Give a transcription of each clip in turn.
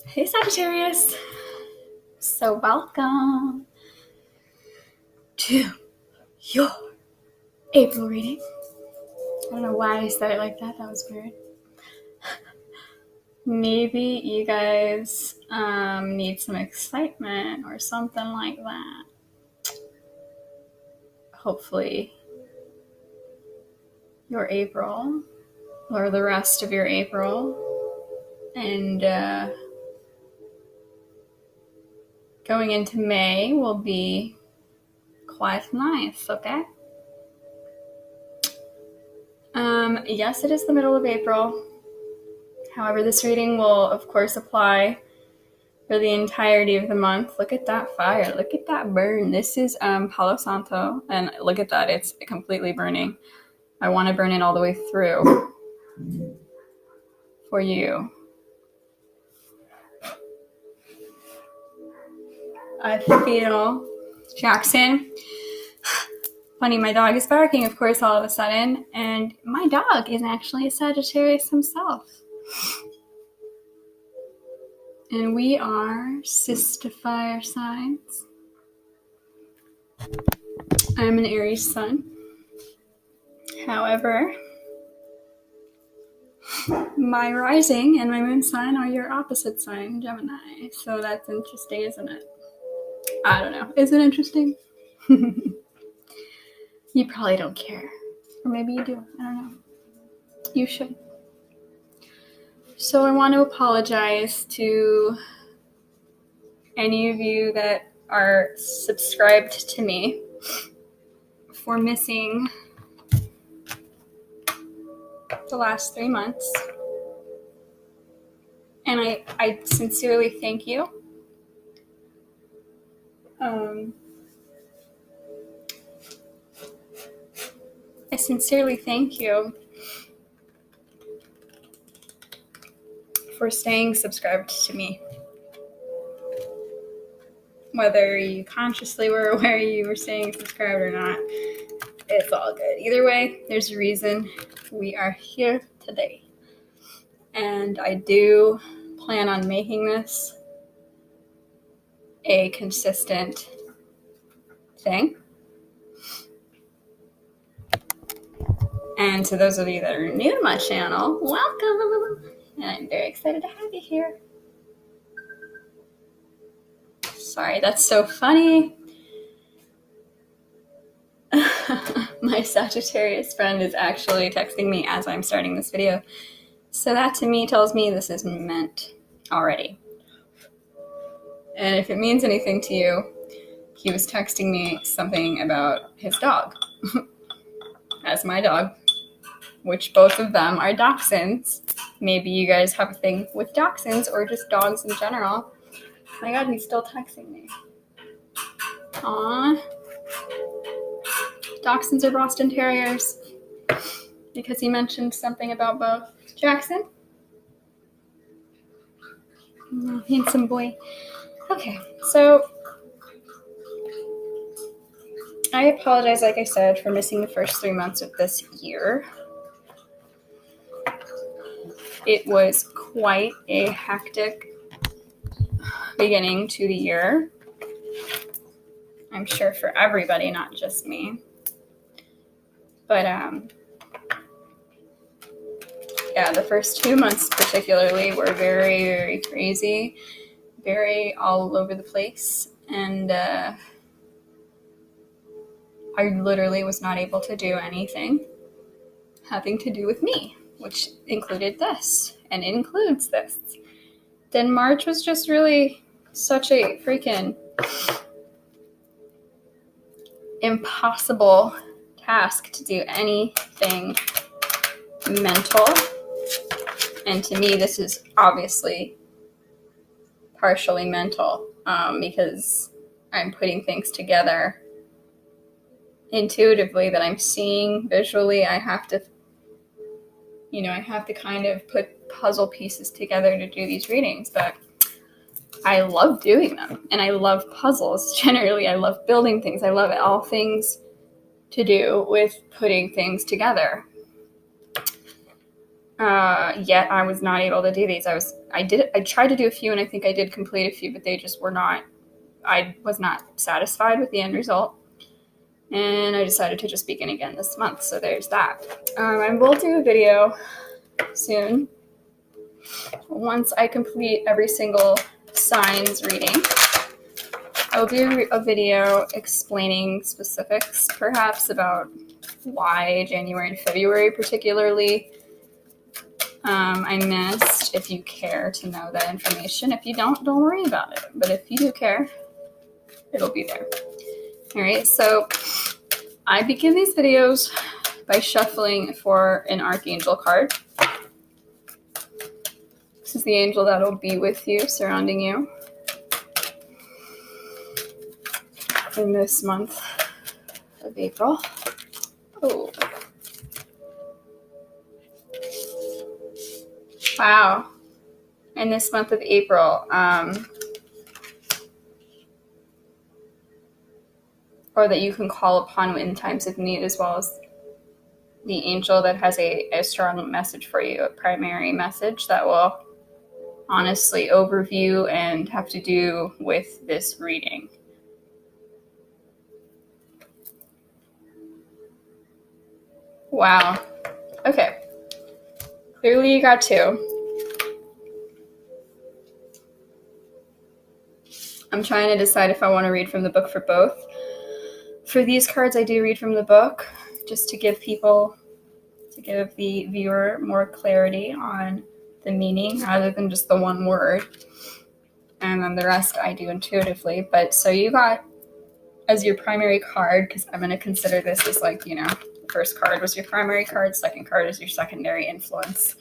Hey Sagittarius, so welcome to your April reading. I don't know why I said it like that was weird. Maybe you guys need some excitement or something like that. Hopefully your April or the rest of your April and going into May will be quite nice, okay? Yes, it is the middle of April. However, this reading will, of course, apply for the entirety of the month. Look at that fire. Look at that burn. This is Palo Santo, and look at that. It's completely burning. I want to burn it all the way through for you. I feel Jackson. Funny, my dog is barking, of course, all of a sudden, and my dog is actually a Sagittarius himself. And we are sister fire signs. I'm an Aries sun. However, my rising and my moon sign are your opposite sign, Gemini. So that's interesting, isn't it? I don't know. Is it interesting? You probably don't care. Or maybe you do. I don't know. You should. So I want to apologize to any of you that are subscribed to me for missing the last 3 months. And I sincerely thank you. I sincerely thank you for staying subscribed to me. Whether you consciously were aware you were staying subscribed or not, it's all good. Either way, there's a reason we are here today. And I do plan on making this a consistent thing. And to those of you that are new to my channel, welcome! And I'm very excited to have you here. Sorry, that's so funny. My Sagittarius friend is actually texting me as I'm starting this video. So that to me tells me this is meant already. And if it means anything to you, he was texting me something about his dog. As my dog, which both of them are dachshunds. Maybe you guys have a thing with dachshunds or just dogs in general. Oh my god, he's still texting me. Aww. Dachshunds are Boston Terriers. Because he mentioned something about both. Jackson? Oh, handsome boy. Okay, so I apologize, like I said, for missing the first 3 months of this year. It was quite a hectic beginning to the year. I'm sure for everybody, not just me. But yeah, the first 2 months particularly were very, very crazy, very all over the place, and I literally was not able to do anything having to do with me, which included this, and includes this. Then March was just really such a freaking impossible task to do anything mental. And to me, this is obviously partially mental because I'm putting things together intuitively that I'm seeing visually. I have to kind of put puzzle pieces together to do these readings, but I love doing them, and I love puzzles. Generally, I love building things. I love all things to do with putting things together. Yet I was not able to do these. I tried to do a few, and I think I did complete a few, but they just were not, I was not satisfied with the end result. And I decided to just begin again this month, so there's that. I will do a video soon once I complete every single signs reading. I will do a video explaining specifics, perhaps, about why January and February particularly I missed, if you care to know that information. If you don't worry about it. But if you do care, it'll be there. All right, so I begin these videos by shuffling for an Archangel card. This is the angel that will be with you, surrounding you in this month of April. Oh. Wow. In this month of April, or that you can call upon in times of need, as well as the angel that has a strong message for you, a primary message that will honestly overview and have to do with this reading. Wow. Okay. Clearly you got two. I'm trying to decide if I want to read from the book for both. For these cards, I do read from the book, just to give the viewer more clarity on the meaning rather than just the one word. And then the rest I do intuitively. But so you got, as your primary card, because I'm going to consider this as like, the first card was your primary card, second card is your secondary influence.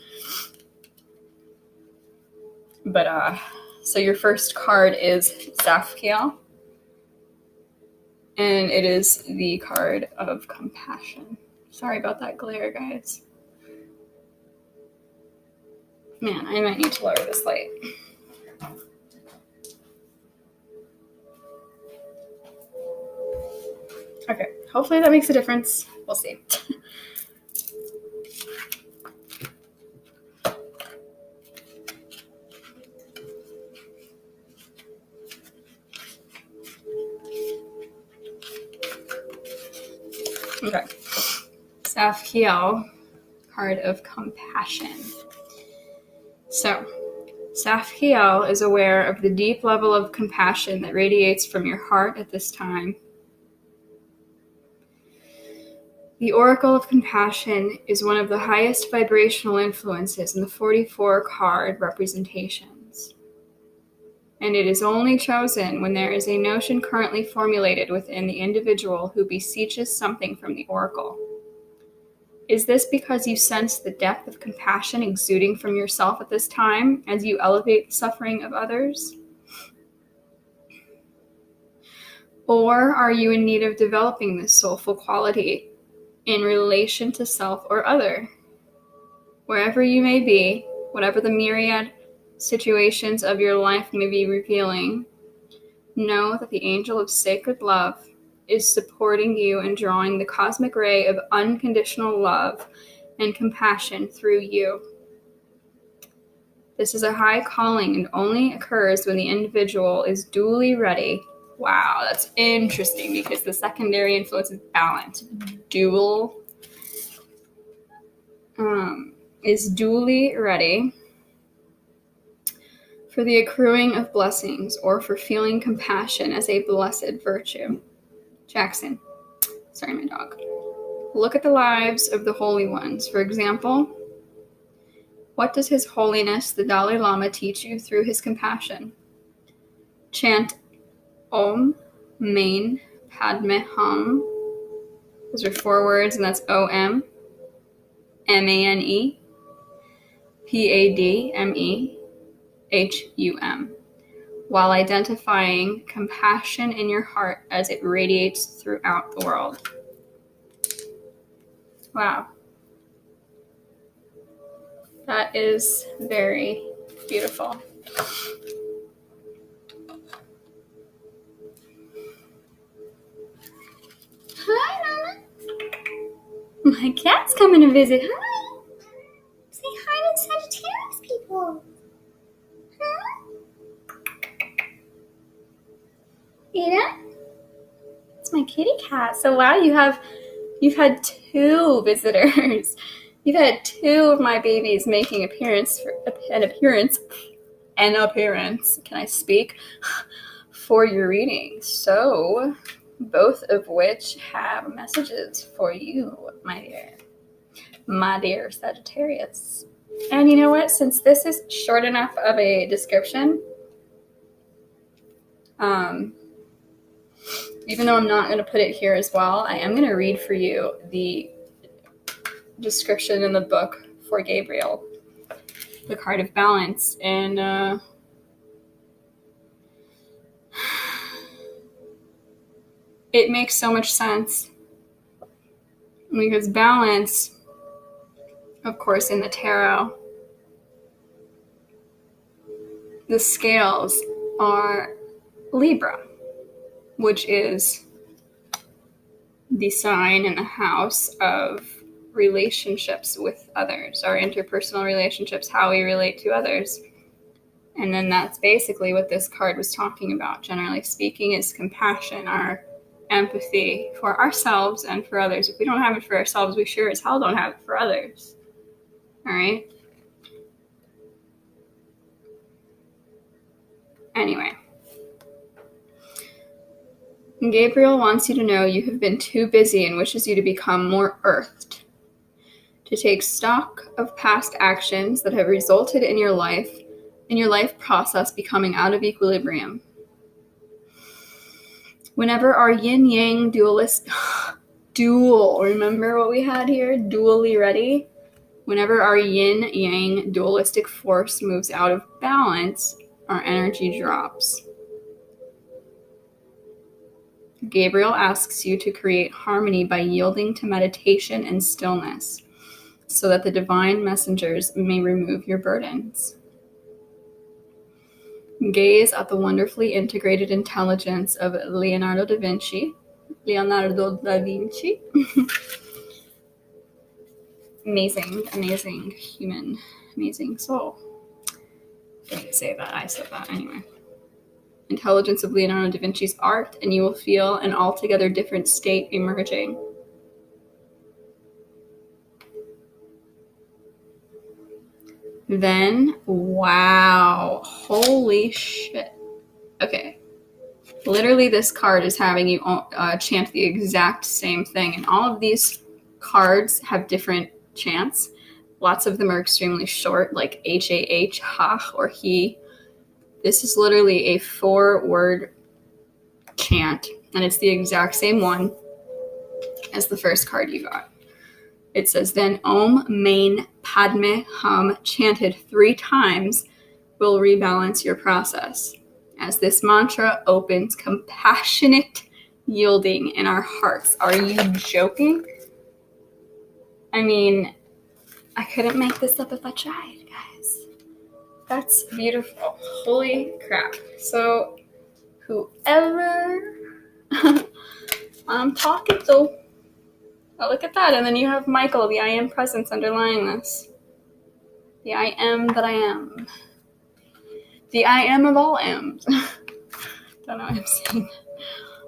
But, so your first card is Safkiel. And it is the card of compassion. Sorry about that glare, guys. Man, I might need to lower this light. Okay, hopefully that makes a difference. We'll see. Okay. Safkiel, card of compassion. So, Safkiel is aware of the deep level of compassion that radiates from your heart at this time. The Oracle of Compassion is one of the highest vibrational influences in the 44 card representations. And it is only chosen when there is a notion currently formulated within the individual who beseeches something from the oracle. Is this because you sense the depth of compassion exuding from yourself at this time as you elevate the suffering of others? Or are you in need of developing this soulful quality in relation to self or other? Wherever you may be, whatever the myriad situations of your life may be revealing, know that the angel of sacred love is supporting you and drawing the cosmic ray of unconditional love and compassion through you. This is a high calling and only occurs when the individual is duly ready. Wow, that's interesting because the secondary influence is balance. Dual is duly ready for the accruing of blessings or for feeling compassion as a blessed virtue. Jackson. Sorry, my dog. Look at the lives of the holy ones. For example, what does His Holiness the Dalai Lama teach you through his compassion? Chant Om Mane Padme Hum. Those are 4 words, and that's O-M M-A-N-E P-A-D-M-E H-U-M, while identifying compassion in your heart as it radiates throughout the world. Wow. That is very beautiful. Hi, Mama. My cat's coming to visit. Hi. Say hi, kitty cat. So wow, you've had 2 visitors. You've had 2 of my babies making an appearance. Can I speak? For your reading. So both of which have messages for you, my dear Sagittarius. And you know what? Since this is short enough of a description, even though I'm not going to put it here as well, I am going to read for you the description in the book for Gabriel, the card of balance. And it makes so much sense because balance, of course, in the tarot, the scales are Libra, which is the sign in the house of relationships with others, our interpersonal relationships, how we relate to others. And then that's basically what this card was talking about, generally speaking, is compassion, our empathy for ourselves and for others. If we don't have it for ourselves, we sure as hell don't have it for others. All right? Anyway. Gabriel wants you to know you have been too busy and wishes you to become more earthed, to take stock of past actions that have resulted in your life process becoming out of equilibrium. Whenever our yin-yang remember what we had here? Dually ready? Whenever our yin-yang dualistic force moves out of balance, our energy drops. Gabriel asks you to create harmony by yielding to meditation and stillness, so that the divine messengers may remove your burdens. Gaze at the wonderfully integrated intelligence of Leonardo da Vinci. Amazing human, amazing soul. Didn't say that, I said that anyway. Intelligence of Leonardo da Vinci's art, and you will feel an altogether different state emerging. Then, wow, holy shit. Okay, literally this card is having you chant the exact same thing, and all of these cards have different chants. Lots of them are extremely short, like H-A-H, ha, or he. This is literally a 4-word chant, and it's the exact same one as the first card you got. It says, then Om Main Padme Hum chanted 3 times will rebalance your process, as this mantra opens compassionate yielding in our hearts. Are you joking? I mean, I couldn't make this up if I tried, guys. That's beautiful. Holy crap. So, whoever I'm talking to, oh, look at that. And then you have Michael, the I am presence underlying this. The I am that I am. The I am of all M's. Don't know what I'm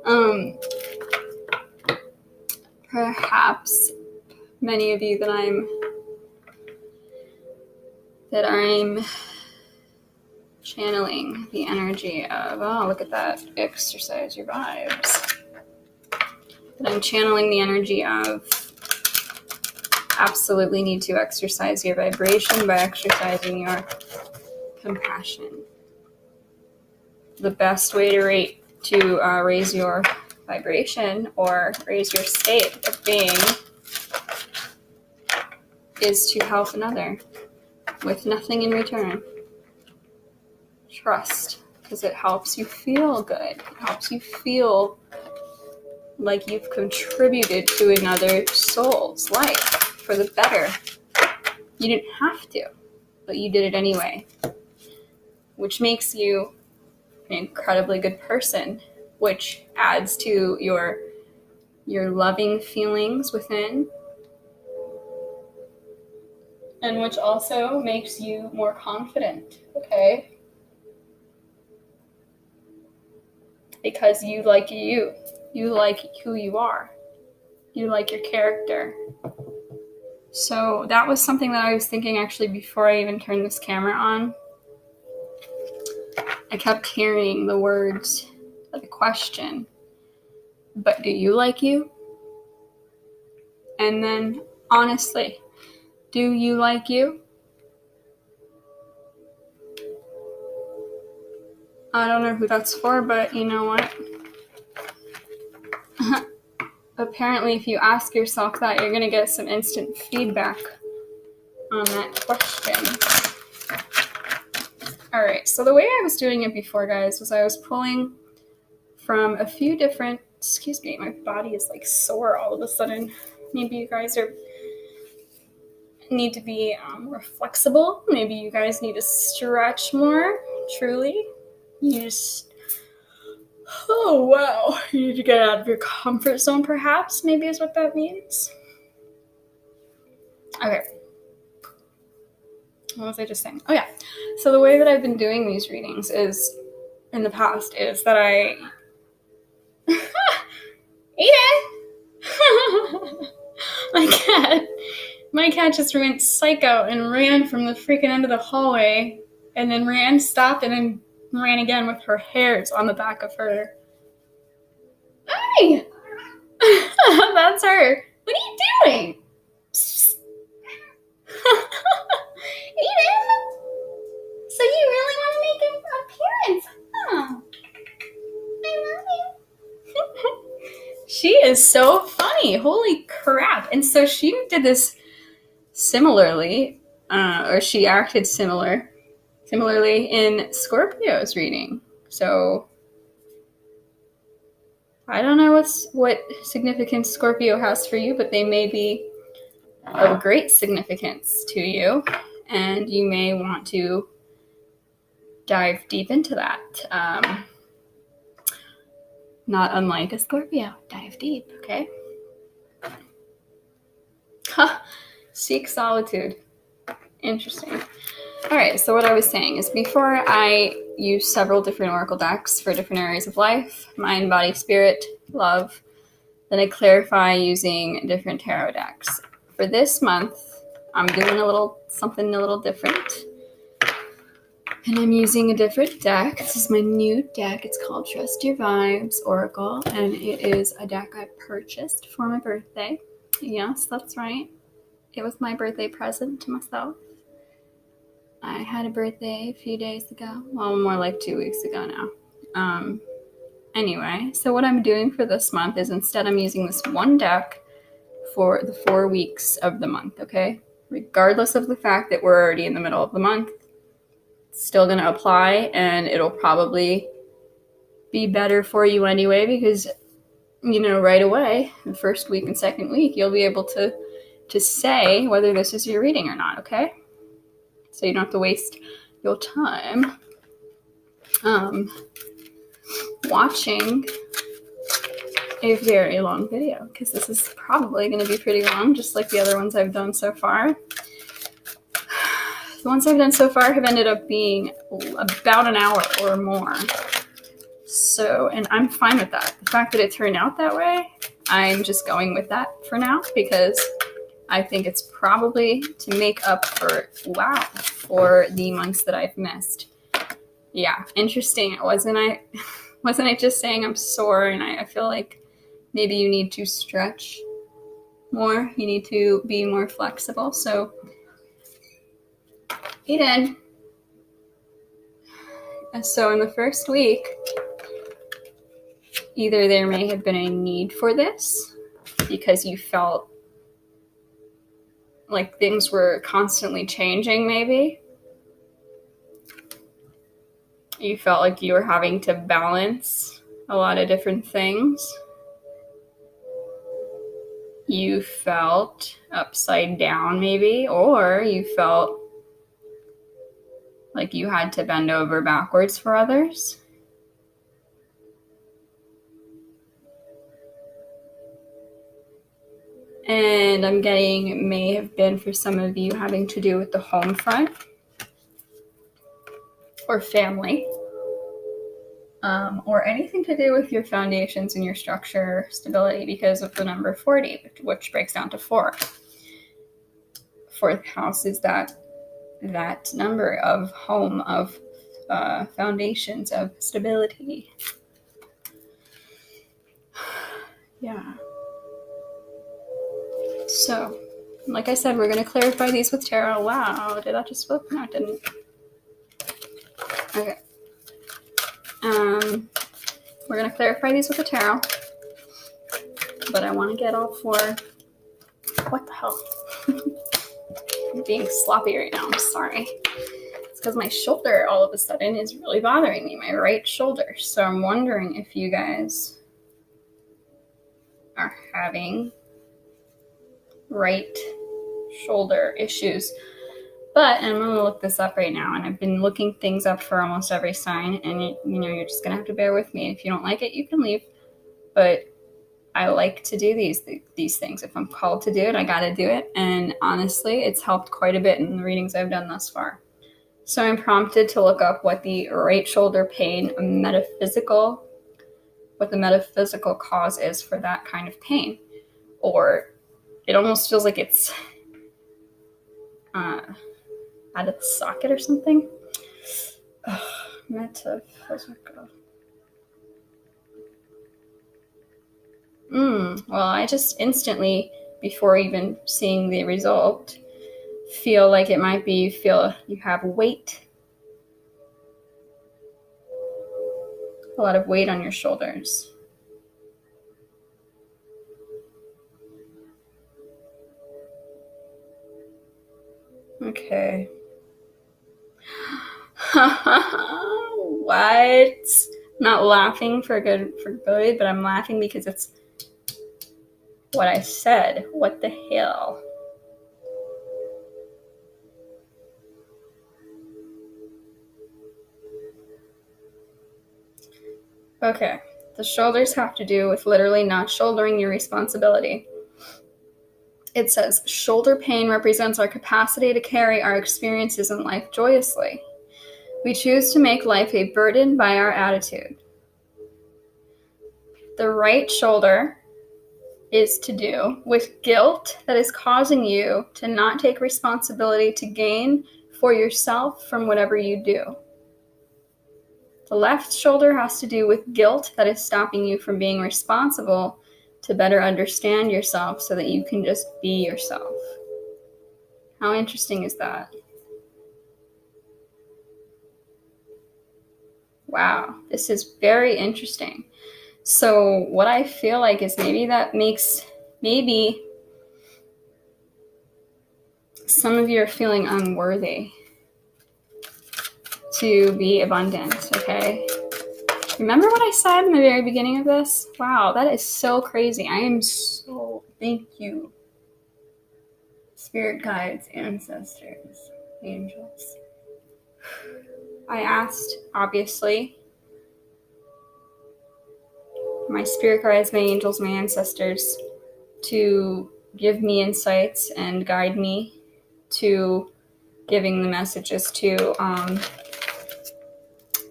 saying. Perhaps many of you that I'm channeling the energy of, oh, look at that, exercise your vibes. That I'm channeling the energy of absolutely need to exercise your vibration by exercising your compassion. The best way to raise your vibration or raise your state of being is to help another with nothing in return. Trust, because it helps you feel good. It helps you feel like you've contributed to another soul's life for the better. You didn't have to, but you did it anyway, which makes you an incredibly good person, which adds to your loving feelings within, and which also makes you more confident, okay? Because you like you. You like who you are. You like your character. So that was something that I was thinking actually before I even turned this camera on. I kept hearing the words of the question, but do you like you? And then, honestly, do you like you? I don't know who that's for, but you know what? Apparently, if you ask yourself that, you're going to get some instant feedback on that question. Alright, so the way I was doing it before, guys, was I was pulling from a few different... Excuse me, my body is like sore all of a sudden. Maybe you guys need to be more flexible. Maybe you guys need to stretch more, truly. You just... Oh, wow. You need to get out of your comfort zone, perhaps, maybe is what that means. Okay. What was I just saying? Oh, yeah. So the way that I've been doing these readings is, in the past, is that I... Eden! My cat just went psycho and ran from the freaking end of the hallway, and then stopped, and then ran again with her hairs on the back of her. Hey! That's her. What are you doing? Eden! So you really want to make an appearance, huh? I love you. She is so funny. Holy crap. And so she did this similarly, or she acted similarly in Scorpio's reading. So I don't know what significance Scorpio has for you, but they may be of great significance to you, and you may want to dive deep into that. Not unlike a Scorpio. Dive deep, okay? Seek solitude. Interesting. Alright, so what I was saying is before I use several different oracle decks for different areas of life, mind, body, spirit, love, then I clarify using different tarot decks. For this month, I'm doing something a little different. And I'm using a different deck. This is my new deck. It's called Trust Your Vibes Oracle, and it is a deck I purchased for my birthday. Yes, that's right. It was my birthday present to myself. I had a birthday a few days ago. Well, more like 2 weeks ago now. Anyway, so what I'm doing for this month is instead I'm using this one deck for the 4 weeks of the month, okay? Regardless of the fact that we're already in the middle of the month, it's still going to apply, and it'll probably be better for you anyway because, you know, right away, the first week and second week, you'll be able to say whether this is your reading or not, okay? So you don't have to waste your time watching a very long video, because this is probably going to be pretty long, just like the other ones I've done so far. The ones I've done so far have ended up being about an hour or more. So, and I'm fine with that. The fact that it turned out that way, I'm just going with that for now, because I think it's probably to make up for the months that I've missed. Yeah, interesting. Wasn't I just saying I'm sore, and I feel like maybe you need to stretch more. You need to be more flexible. So, Eden. So in the first week, either there may have been a need for this because you felt like things were constantly changing, maybe. You felt like you were having to balance a lot of different things. You felt upside down, maybe, or you felt like you had to bend over backwards for others. And I'm getting it may have been for some of you having to do with the home front or family. or anything to do with your foundations and your structure stability because of the number 40, which breaks down to 4. Fourth house is that number of home, of foundations, of stability. Yeah. So, like I said, we're going to clarify these with tarot. Wow, did that just flip? No, it didn't. Okay. We're going to clarify these with the tarot. But I want to get all 4. What the hell? I'm being sloppy right now. I'm sorry. It's because my shoulder all of a sudden is really bothering me, my right shoulder. So I'm wondering if you guys are having right shoulder issues. But I'm going to look this up right now, and I've been looking things up for almost every sign, and you're just going to have to bear with me. If you don't like it, you can leave. But I like to do these things. If I'm called to do it, I got to do it. And honestly, it's helped quite a bit in the readings I've done thus far. So I'm prompted to look up what the right shoulder pain what the metaphysical cause is for that kind of pain. Or it almost feels like it's out of the socket or something. Metaphysical. Well, I just instantly, before even seeing the result, feel like it might be you have weight. A lot of weight on your shoulders. Okay. What? Not laughing for good, but I'm laughing because it's what I said. What the hell? Okay. The shoulders have to do with literally not shouldering your responsibility. It says, shoulder pain represents our capacity to carry our experiences in life joyously. We choose to make life a burden by our attitude. The right shoulder is to do with guilt that is causing you to not take responsibility to gain for yourself from whatever you do. The left shoulder has to do with guilt that is stopping you from being responsible to better understand yourself so that you can just be yourself. How interesting is that? Wow, this is very interesting. So what I feel like is maybe some of you are feeling unworthy to be abundant, okay? Remember what I said in the very beginning of this? Wow, that is so crazy. Thank you. Spirit guides, ancestors, angels. I asked, obviously, my spirit guides, my angels, my ancestors, to give me insights and guide me to giving the messages to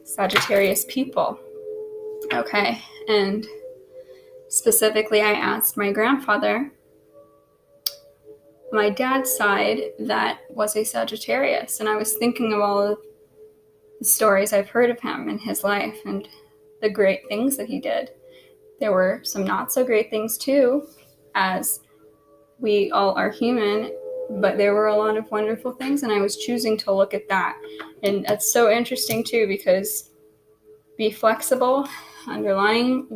Sagittarius people. Okay, and specifically I asked my grandfather, my dad's side, that was a Sagittarius, and I was thinking of all of the stories I've heard of him in his life and the great things that he did. There were some not so great things too, as we all are human, but there were a lot of wonderful things, and I was choosing to look at that. And that's so interesting too, because be flexible, underlying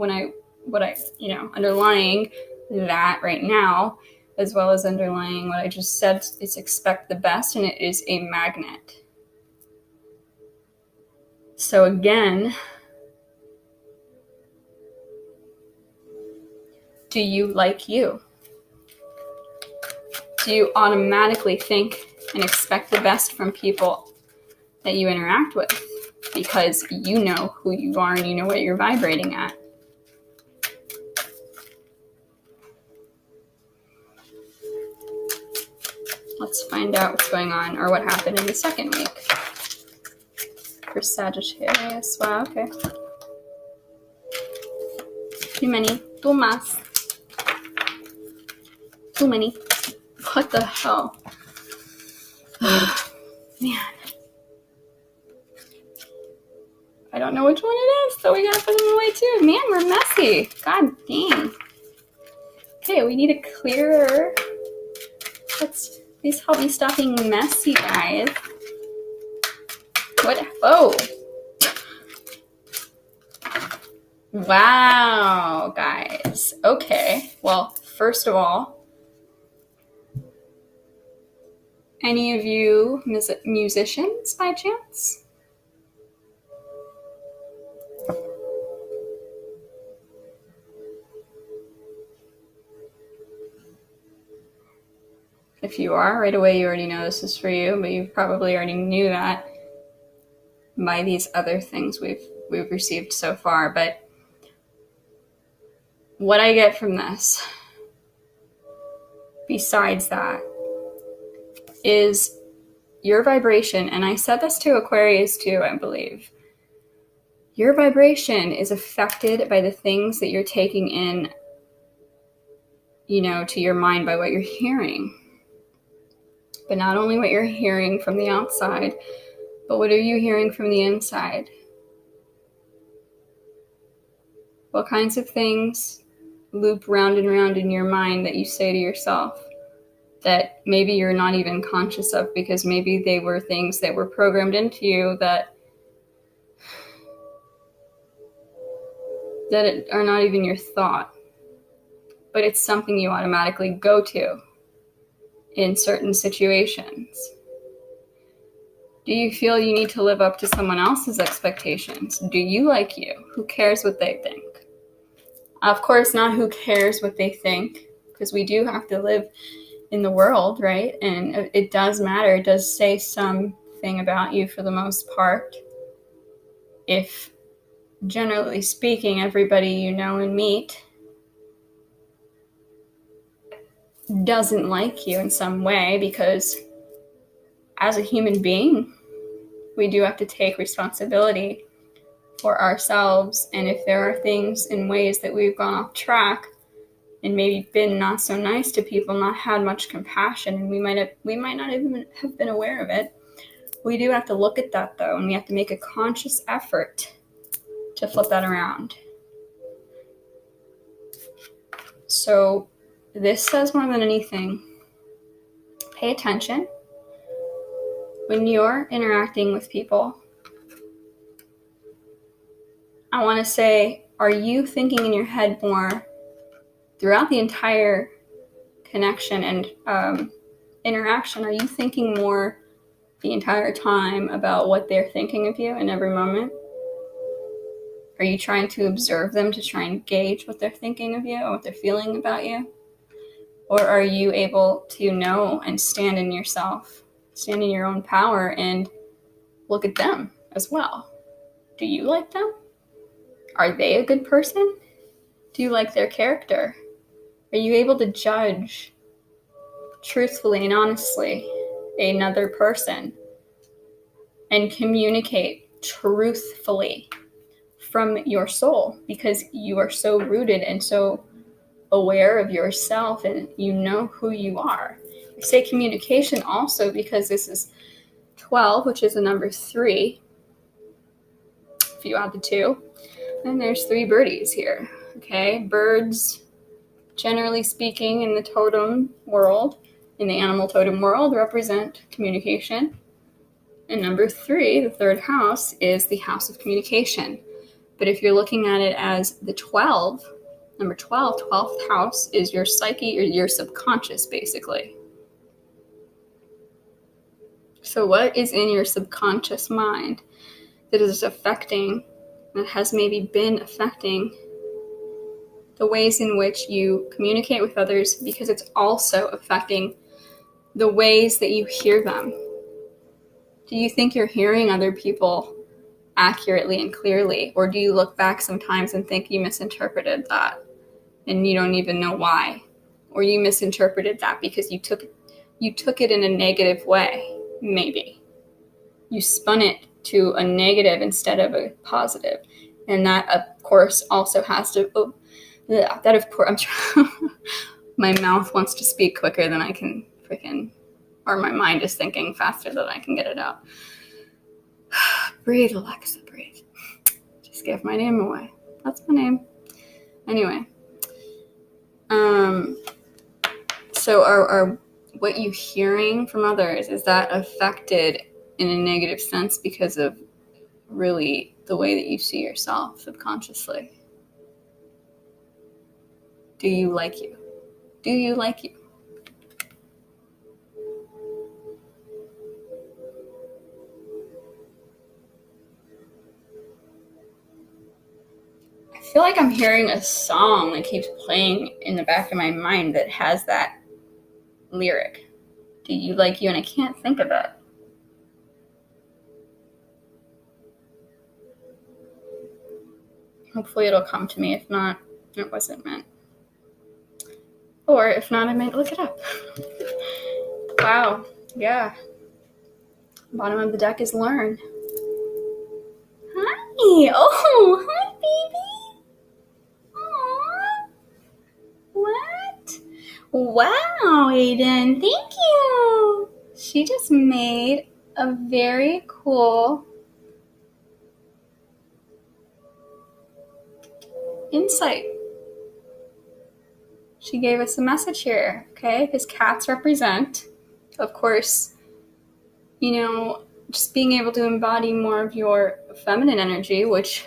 underlying that right now, as well as underlying what I just said, is expect the best, and it is a magnet. So again, do you like you? Do you automatically think and expect the best from people that you interact with? Because you know who you are and you know what you're vibrating at. Let's find out what's going on, or what happened in the second week for Sagittarius. Wow, okay. Too many. Too más. Too many. What the hell? Man. I don't know which one it is, so we gotta put them away too. Man, we're messy. God dang. Okay, we need a clearer. Please help me stop being messy, guys. What? Oh. Wow, guys. Okay. Well, first of all, any of you musicians by chance? If you are, right away you already know this is for you, but you probably already knew that by these other things we've received so far. But what I get from this, besides that, is your vibration, and I said this to Aquarius too, I believe. Your vibration is affected by the things that you're taking in, to your mind by what you're hearing. But not only what you're hearing from the outside, but what are you hearing from the inside? What kinds of things loop round and round in your mind that you say to yourself that maybe you're not even conscious of, because maybe they were things that were programmed into you that are not even your thought, but it's something you automatically go to in certain situations. Do you feel you need to live up to someone else's expectations? Do you like you? Who cares what they think? Of course, not who cares what they think, because we do have to live in the world, right? And it does matter. It does say something about you for the most part. If, generally speaking, everybody you know and meet doesn't like you in some way, because as a human being, we do have to take responsibility for ourselves. And if there are things in ways that we've gone off track and maybe been not so nice to people, not had much compassion, and we might not even have been aware of it, we do have to look at that though, and we have to make a conscious effort to flip that around. So this says more than anything, pay attention when you're interacting with people. I want to say, are you thinking in your head more throughout the entire connection and interaction? Are you thinking more the entire time about what they're thinking of you in every moment? Are you trying to observe them to try and gauge what they're thinking of you or what they're feeling about you? Or are you able to know and stand in yourself, stand in your own power, and look at them as well? Do you like them? Are they a good person? Do you like their character? Are you able to judge truthfully and honestly another person and communicate truthfully from your soul, because you are so rooted and so aware of yourself and you know who you are? I say communication also because this is 12, which is a number 3. If you add the 2, then there's 3 birdies here. Okay, birds, generally speaking, in the totem world, in the animal totem world, represent communication. And number 3, the 3rd house, is the house of communication. But if you're looking at it as the 12, number 12, 12th house is your psyche or your subconscious, basically. So what is in your subconscious mind that is affecting, that has maybe been affecting the ways in which you communicate with others, because it's also affecting the ways that you hear them? Do you think you're hearing other people accurately and clearly, or do you look back sometimes and think you misinterpreted that and you don't even know why? Or you misinterpreted that because you took it in a negative way, maybe. You spun it to a negative instead of a positive. And that, of course, also has to Yeah, that of course, I'm trying. My mouth wants to speak quicker than I can freaking, or my mind is thinking faster than I can get it out. Breathe, Alexa, breathe. Just gave my name away. That's my name. Anyway. So are what you hearing from others, is that affected in a negative sense because of really the way that you see yourself subconsciously? Do you like you? Do you like you? I feel like I'm hearing a song that keeps playing in the back of my mind that has that lyric. Do you like you? And I can't think of it. Hopefully it'll come to me. If not, it wasn't meant. Or if not, I might look it up. Wow. Yeah. Bottom of the deck is learn. Hi. Oh, hi, baby. Aww. What? Wow, Aiden. Thank you. She just made a very cool insight. She gave us a message here, okay? Because cats represent, of course, just being able to embody more of your feminine energy, which,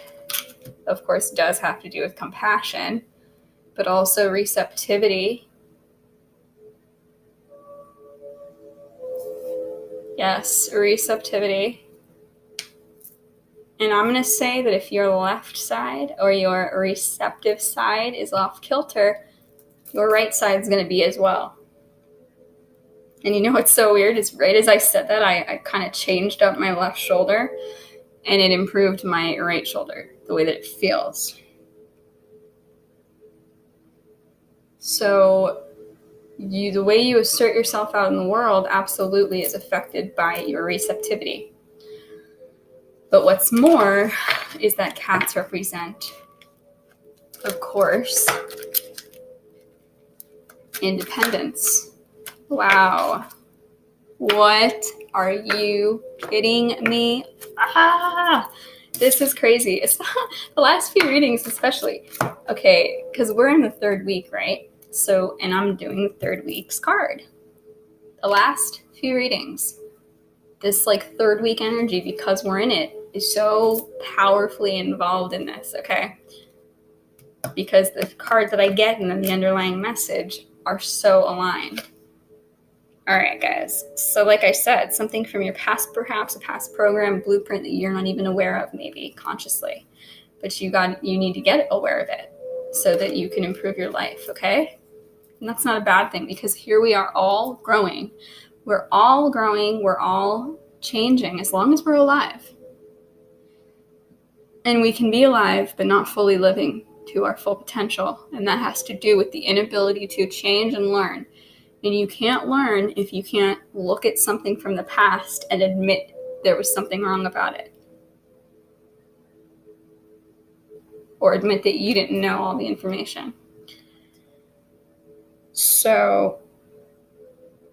of course, does have to do with compassion, but also receptivity. Yes, receptivity. And I'm going to say that if your left side or your receptive side is off kilter, your right side is going to be as well. And you know what's so weird is right as I said that, I kind of changed up my left shoulder and it improved my right shoulder, the way that it feels. So the way you assert yourself out in the world absolutely is affected by your receptivity. But what's more is that cats represent, of course, independence. Wow. What? Are you kidding me? This is crazy. It's the last few readings especially. Okay, because we're in the third week, right? So, and I'm doing the third week's card. The last few readings, this third week energy, because we're in it, is so powerfully involved in this, okay? Because the cards that I get and then the underlying message are so aligned. All right, guys. So like I said, something from your past, perhaps a past program, blueprint that you're not even aware of, maybe consciously, but you need to get aware of it so that you can improve your life, okay? And that's not a bad thing, because here we are all growing. We're all growing. We're all changing as long as we're alive. And we can be alive, but not fully living to our full potential. And that has to do with the inability to change and learn. And you can't learn if you can't look at something from the past and admit there was something wrong about it. Or admit that you didn't know all the information. So,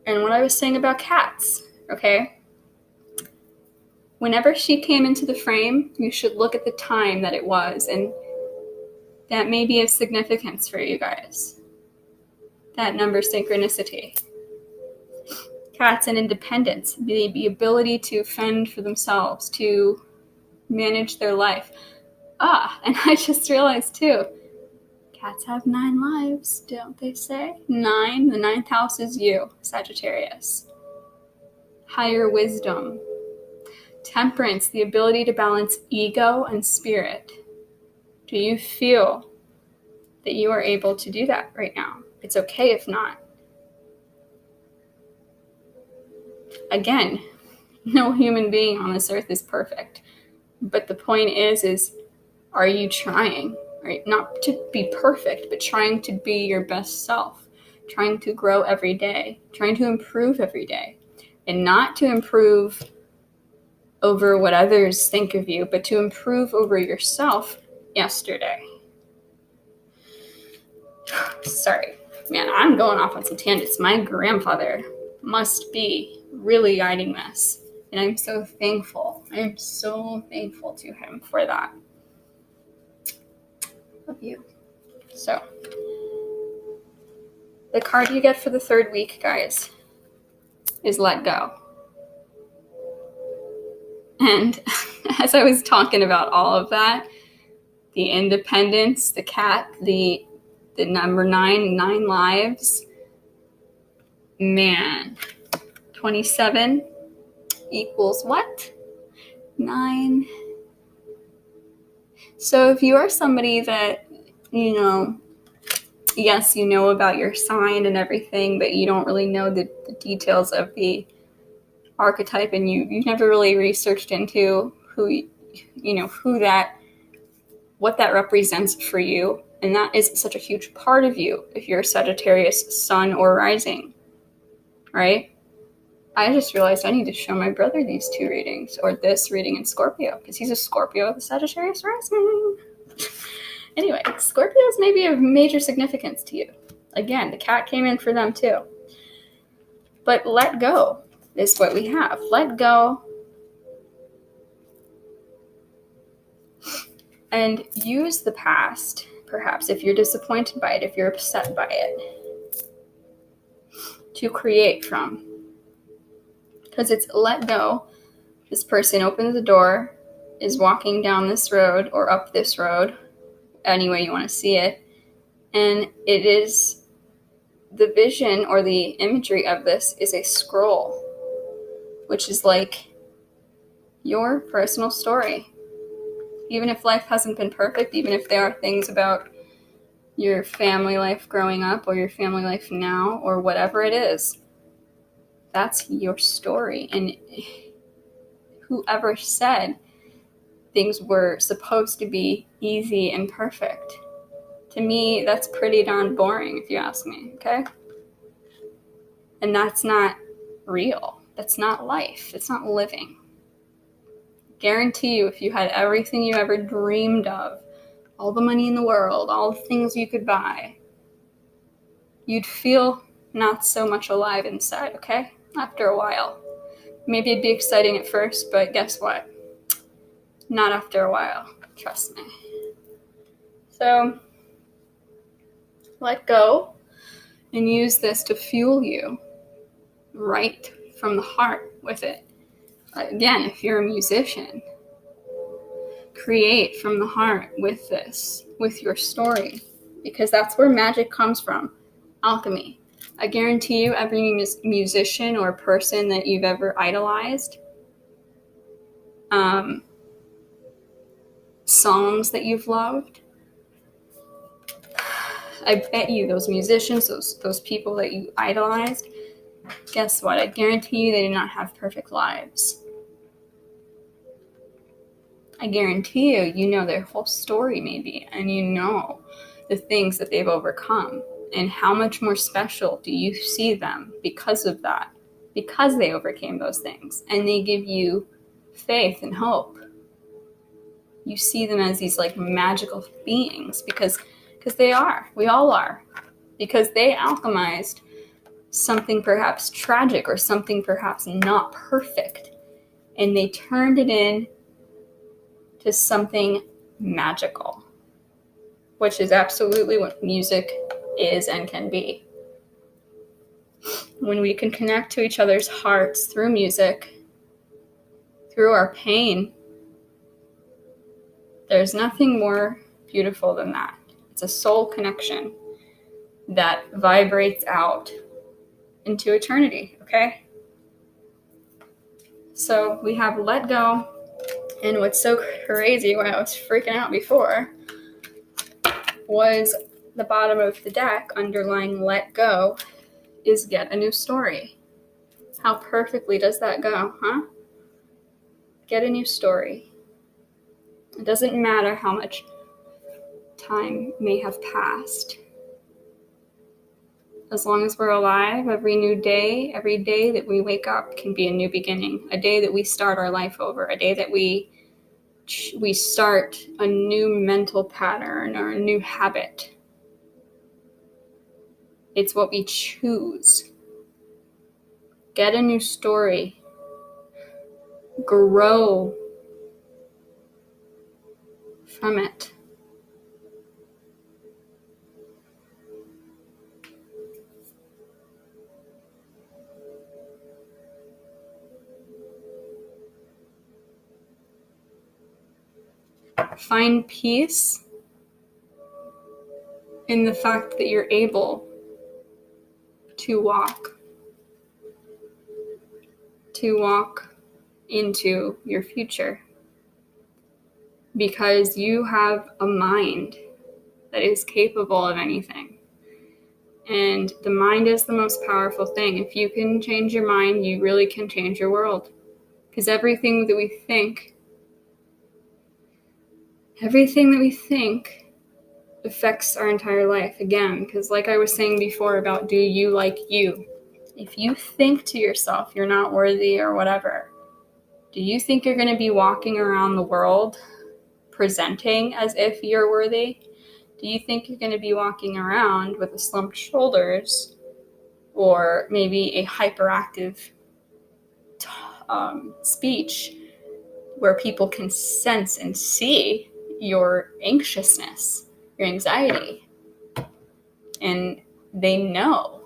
and what I was saying about cats, okay? Whenever she came into the frame, you should look at the time that it was, and that may be of significance for you guys. That number synchronicity. Cats and independence, the ability to fend for themselves, to manage their life. And I just realized too, cats have 9 lives, don't they say? 9, the 9th house is you, Sagittarius. Higher wisdom. Temperance, the ability to balance ego and spirit. Do you feel that you are able to do that right now? It's okay if not. Again, no human being on this earth is perfect. But the point is are you trying? Right? Not to be perfect, but trying to be your best self. Trying to grow every day. Trying to improve every day. And not to improve over what others think of you, but to improve over yourself yesterday. Sorry, man, I'm going off on some tangents. My grandfather must be really guiding this. And I'm so thankful. I'm so thankful to him for that. Love you. So, the card you get for the third week, guys, is Let Go. And as I was talking about all of that, the independence, the cat, the number 9 lives, man, 27 equals what? 9. So if you are somebody that, yes, you know about your sign and everything, but you don't really know the details of the archetype, and you never really researched into what that represents for you, and that is such a huge part of you if you're a Sagittarius sun or rising, right? I just realized I need to show my brother these 2 readings, or this reading in Scorpio, because he's a Scorpio with a Sagittarius rising. Anyway, Scorpios may be of major significance to you. Again, the cat came in for them too. But let go is what we have. Let go and use the past, perhaps, if you're disappointed by it, if you're upset by it, to create from. Because it's let go. This person opens the door, is walking down this road or up this road, any way you want to see it, and it is the vision or the imagery of this is a scroll, which is like your personal story. Even if life hasn't been perfect, even if there are things about your family life growing up or your family life now or whatever it is, that's your story. And whoever said things were supposed to be easy and perfect, to me, that's pretty darn boring, if you ask me, okay? And that's not real. That's not life. It's not living. Guarantee you, if you had everything you ever dreamed of, all the money in the world, all the things you could buy, you'd feel not so much alive inside, okay? After a while. Maybe it'd be exciting at first, but guess what? Not after a while. Trust me. So, let go and use this to fuel you right from the heart with it. Again, if you're a musician, create from the heart with this, with your story, because that's where magic comes from. Alchemy. I guarantee you, every musician or person that you've ever idolized, songs that you've loved, I bet you those musicians, those people that you idolized, guess what? I guarantee you they did not have perfect lives. I guarantee you know their whole story maybe, and you know the things that they've overcome, and how much more special do you see them because of that, because they overcame those things, and they give you faith and hope. You see them as these like magical beings because they are. We all are. Because they alchemized something perhaps tragic or something perhaps not perfect, and they turned it in to something magical, which is absolutely what music is and can be. When we can connect to each other's hearts through music, through our pain, there's nothing more beautiful than that. It's a soul connection that vibrates out into eternity, okay? So we have let go, and what's so crazy, when I was freaking out before, was the bottom of the deck underlying let go is get a new story. How perfectly does that go, huh? Get a new story. It doesn't matter how much time may have passed. As long as we're alive, every new day, every day that we wake up can be a new beginning. A day that we start our life over. A day that we start a new mental pattern or a new habit. It's what we choose. Get a new story. Grow from it. Find peace in the fact that you're able to walk into your future, because you have a mind that is capable of anything. And the mind is the most powerful thing. If you can change your mind, you really can change your world. Because everything that we think affects our entire life. Again, because like I was saying before about do you like you? If you think to yourself you're not worthy or whatever, do you think you're going to be walking around the world presenting as if you're worthy? Do you think you're going to be walking around with the slumped shoulders or maybe a hyperactive speech where people can sense and see your anxiousness, your anxiety, and they know,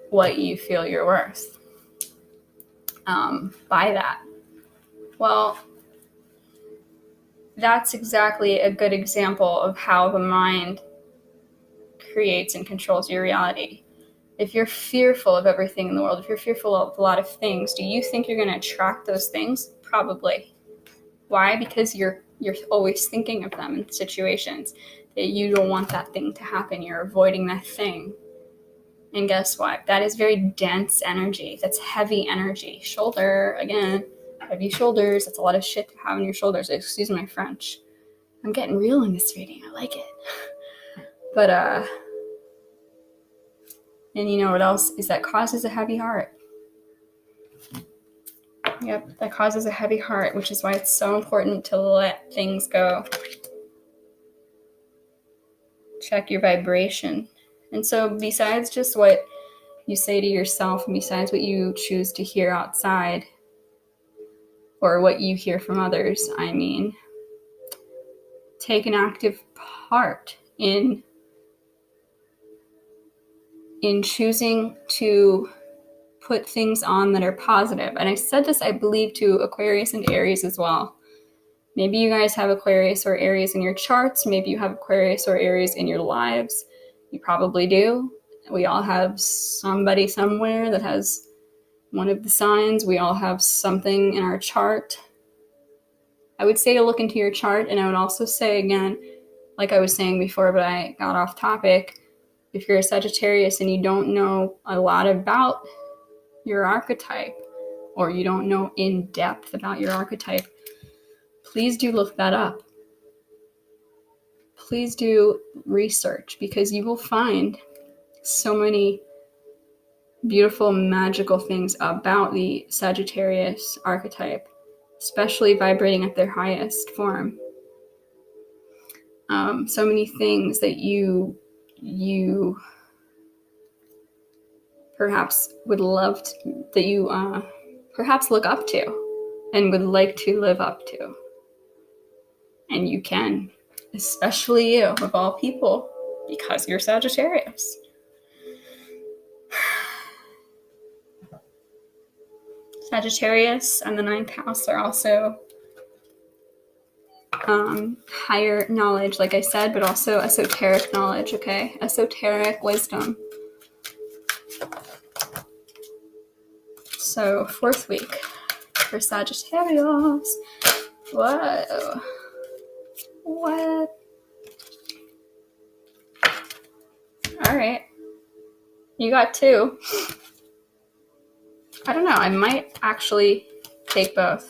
what you feel you're worth by that? Well, that's exactly a good example of how the mind creates and controls your reality. If you're fearful of everything in the world, if you're fearful of a lot of things, do you think you're going to attract those things? Probably. Why? Because you're always thinking of them in situations that you don't want that thing to happen. You're avoiding that thing. And guess what? That is very dense energy. That's heavy energy. Shoulder, again, heavy shoulders. That's a lot of shit to have on your shoulders. Excuse my French. I'm getting real in this reading. I like it. But, and you know what else is that causes a heavy heart? Yep, that causes a heavy heart, which is why it's so important to let things go. Check your vibration. And so besides just what you say to yourself, and besides what you choose to hear outside, or what you hear from others, take an active part in choosing to put things on that are positive. And I said this, I believe, to Aquarius and Aries as well. Maybe you guys have Aquarius or Aries in your charts. Maybe you have Aquarius or Aries in your lives. You probably do. We all have somebody somewhere that has one of the signs. We all have something in our chart. I would say to look into your chart, and I would also say, again, like I was saying before, but I got off topic, if you're a Sagittarius and you don't know a lot about your archetype, or you don't know in depth about your archetype, please do look that up. Please do research, because you will find so many beautiful, magical things about the Sagittarius archetype, especially vibrating at their highest form. So many things that you perhaps would love to, that you perhaps look up to and would like to live up to. And you can, especially you, of all people, because you're Sagittarius. Sagittarius and the ninth house are also higher knowledge, like I said, but also esoteric knowledge, okay? Esoteric wisdom. So, 4th week for Sagittarius. Whoa. What? All right. You got 2. I don't know. I might actually take both.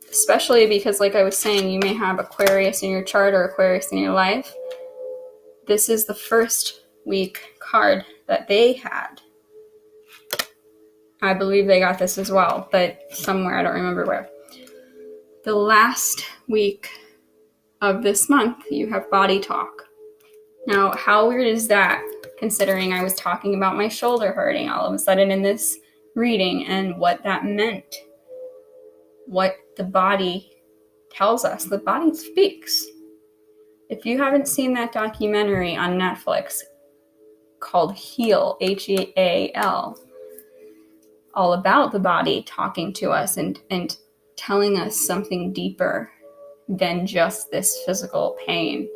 Especially because, like I was saying, you may have Aquarius in your chart or Aquarius in your life. This is the 1st week card that they had. I believe they got this as well, but somewhere, I don't remember where. The last week of this month, you have body talk. Now, how weird is that, considering I was talking about my shoulder hurting all of a sudden in this reading and what that meant? What the body tells us. The body speaks. If you haven't seen that documentary on Netflix called Heal, Heal, all about the body talking to us and telling us something deeper than just this physical pain,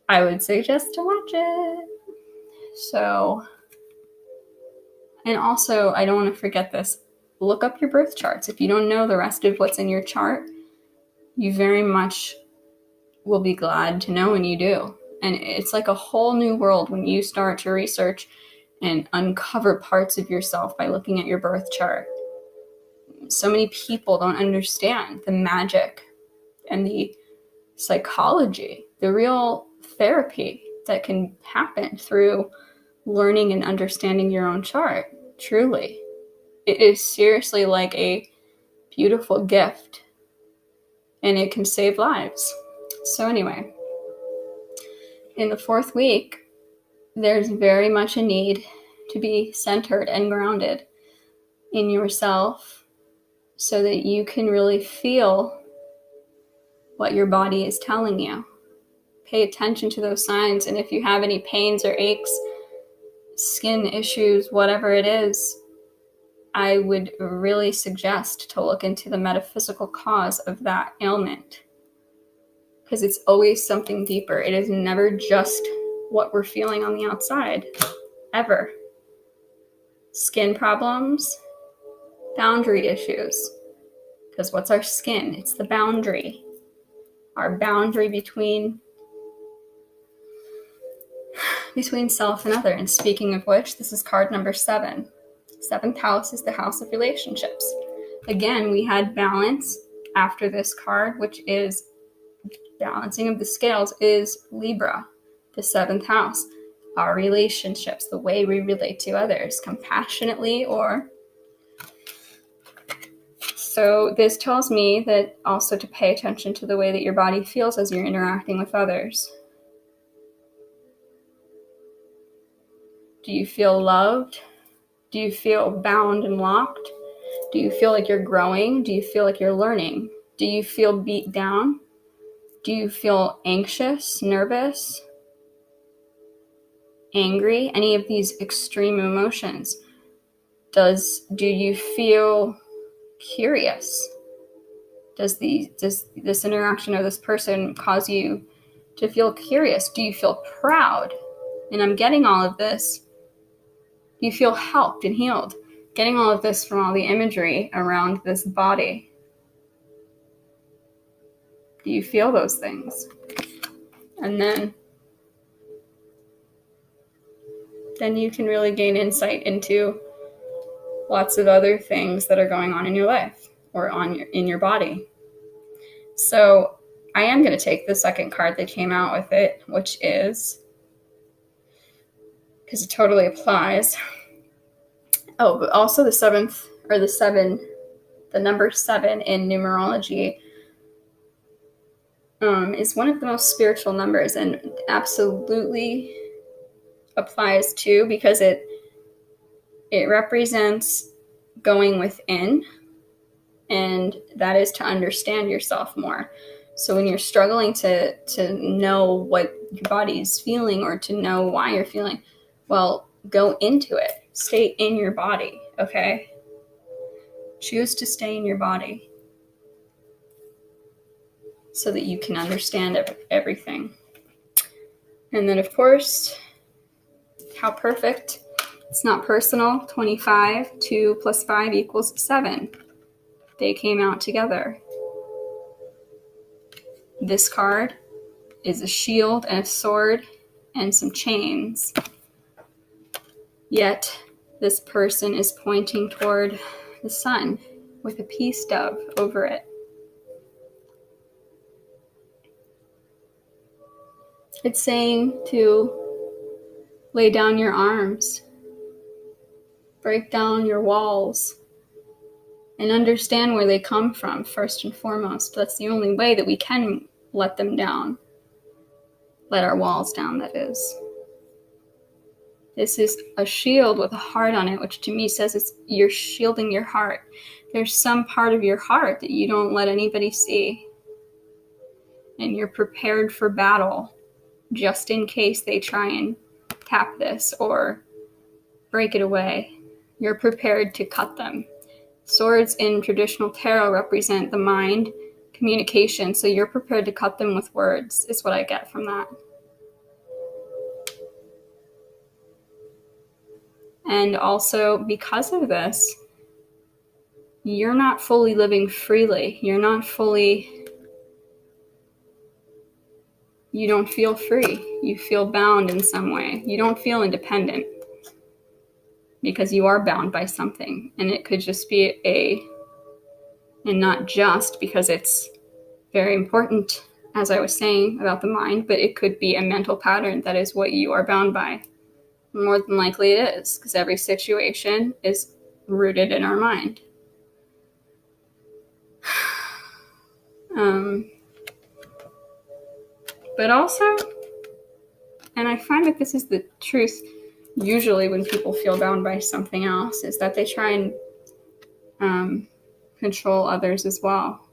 I would suggest to watch it. So, and also, I don't want to forget this, look up your birth charts. If you don't know the rest of what's in your chart, you very much will be glad to know when you do. And it's like a whole new world when you start to research and uncover parts of yourself by looking at your birth chart. So many people don't understand the magic and the psychology, the real therapy that can happen through learning and understanding your own chart. Truly, it is seriously like a beautiful gift, and it can save lives. So anyway, in the 4th week, there's very much a need to be centered and grounded in yourself so that you can really feel what your body is telling you. Pay attention to those signs, and if you have any pains or aches, skin issues, whatever it is, I would really suggest to look into the metaphysical cause of that ailment, because it's always something deeper. It is never just what we're feeling on the outside, ever. Skin problems, boundary issues, because what's our skin? It's the boundary. Our boundary between self and other. And speaking of which, this is card number 7. 7th house is the house of relationships. Again, we had balance after this card, which is balancing of the scales, is Libra, the 7th house. Our relationships, the way we relate to others, compassionately or... So this tells me that also to pay attention to the way that your body feels as you're interacting with others. Do you feel loved? Do you feel bound and locked? Do you feel like you're growing? Do you feel like you're learning? Do you feel beat down? Do you feel anxious, nervous, angry? Any of these extreme emotions? Do you feel curious? Does this interaction of this person cause you to feel curious? Do you feel proud? And I'm getting all of this. Do you feel helped and healed? Getting all of this from all the imagery around this body. Do you feel those things? And then you can really gain insight into lots of other things that are going on in your life or in your body. So I am going to take the second card that came out with it, which is, because it totally applies. Oh, but also the 7th, or the number 7 in numerology is one of the most spiritual numbers, and absolutely applies too, because it represents going within, and that is to understand yourself more. So when you're struggling to know what your body is feeling or to know why you're feeling, well, go into it. Stay in your body, okay? Choose to stay in your body so that you can understand everything. And then, of course, how perfect. It's not personal. 25, 2 plus 5 equals 7. They came out together. This card is a shield and a sword and some chains. Yet, this person is pointing toward the sun with a peace dove over it. It's saying to lay down your arms, break down your walls, and understand where they come from, first and foremost. That's the only way that we can let them down. Let our walls down, that is. This is a shield with a heart on it, which to me says you're shielding your heart. There's some part of your heart that you don't let anybody see. And you're prepared for battle just in case they try and tap this or break it away. You're prepared to cut them. Swords in traditional tarot represent the mind, communication, so you're prepared to cut them with words, is what I get from that. And also, because of this, you're not fully living freely. You don't feel free. You feel bound in some way. You don't feel independent because you are bound by something. And it could just be and not just because it's very important, as I was saying about the mind, but it could be a mental pattern that is what you are bound by. More than likely it is, because every situation is rooted in our mind. But also, and I find that this is the truth usually when people feel bound by something else, is that they try and control others as well.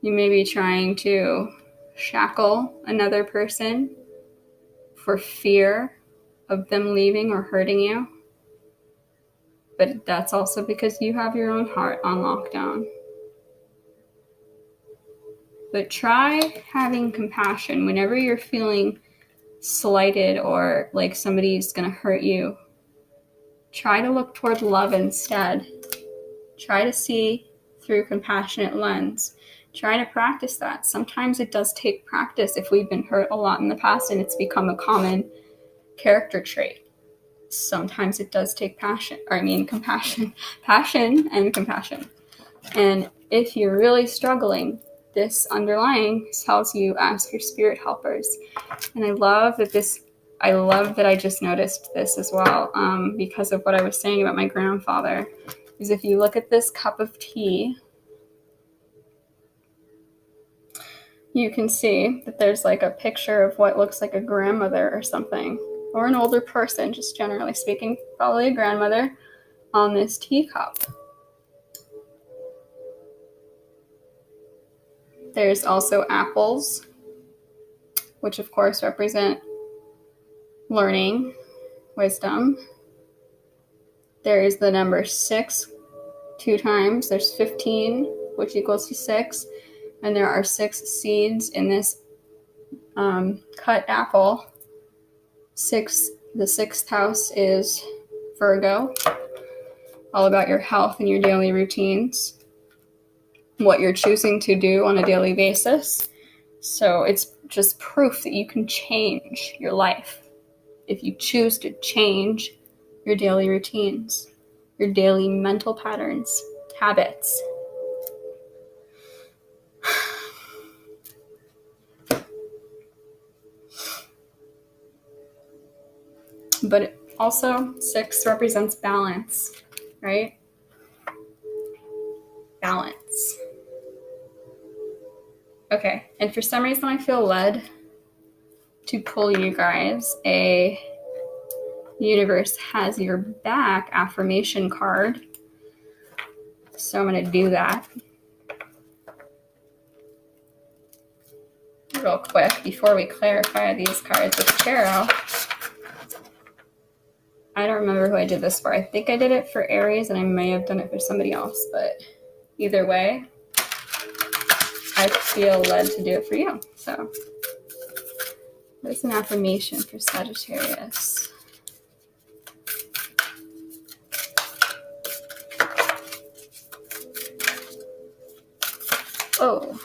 You may be trying to shackle another person for fear of them leaving or hurting you. But that's also because you have your own heart on lockdown. But try having compassion whenever you're feeling slighted or like somebody's going to hurt you. Try to look toward love instead. Try to see through a compassionate lens. Try to practice that. Sometimes it does take practice if we've been hurt a lot in the past and it's become a common character trait. Sometimes it does take compassion and compassion. And if you're really struggling, this underlying tells you ask your spirit helpers. And I love that I just noticed this as well, because of what I was saying about my grandfather, is if you look at this cup of tea, you can see that there's like a picture of what looks like a grandmother or something, or an older person, just generally speaking, probably a grandmother, on this teacup. There's also apples, which of course represent learning, wisdom. There is the number 6 2 times. There's 15, which equals to 6. And there are 6 seeds in this cut apple. The 6th house is Virgo, all about your health and your daily routines, what you're choosing to do on a daily basis. So it's just proof that you can change your life if you choose to change your daily routines, your daily mental patterns, habits. But also 6 represents balance, right? Balance. Okay, and for some reason I feel led to pull you guys a universe has your back affirmation card. So I'm going to do that real quick before we clarify these cards with tarot. I don't remember who I did this for. I think I did it for Aries, and I may have done it for somebody else, but either way, I feel led to do it for you. So, there's an affirmation for Sagittarius. Oh.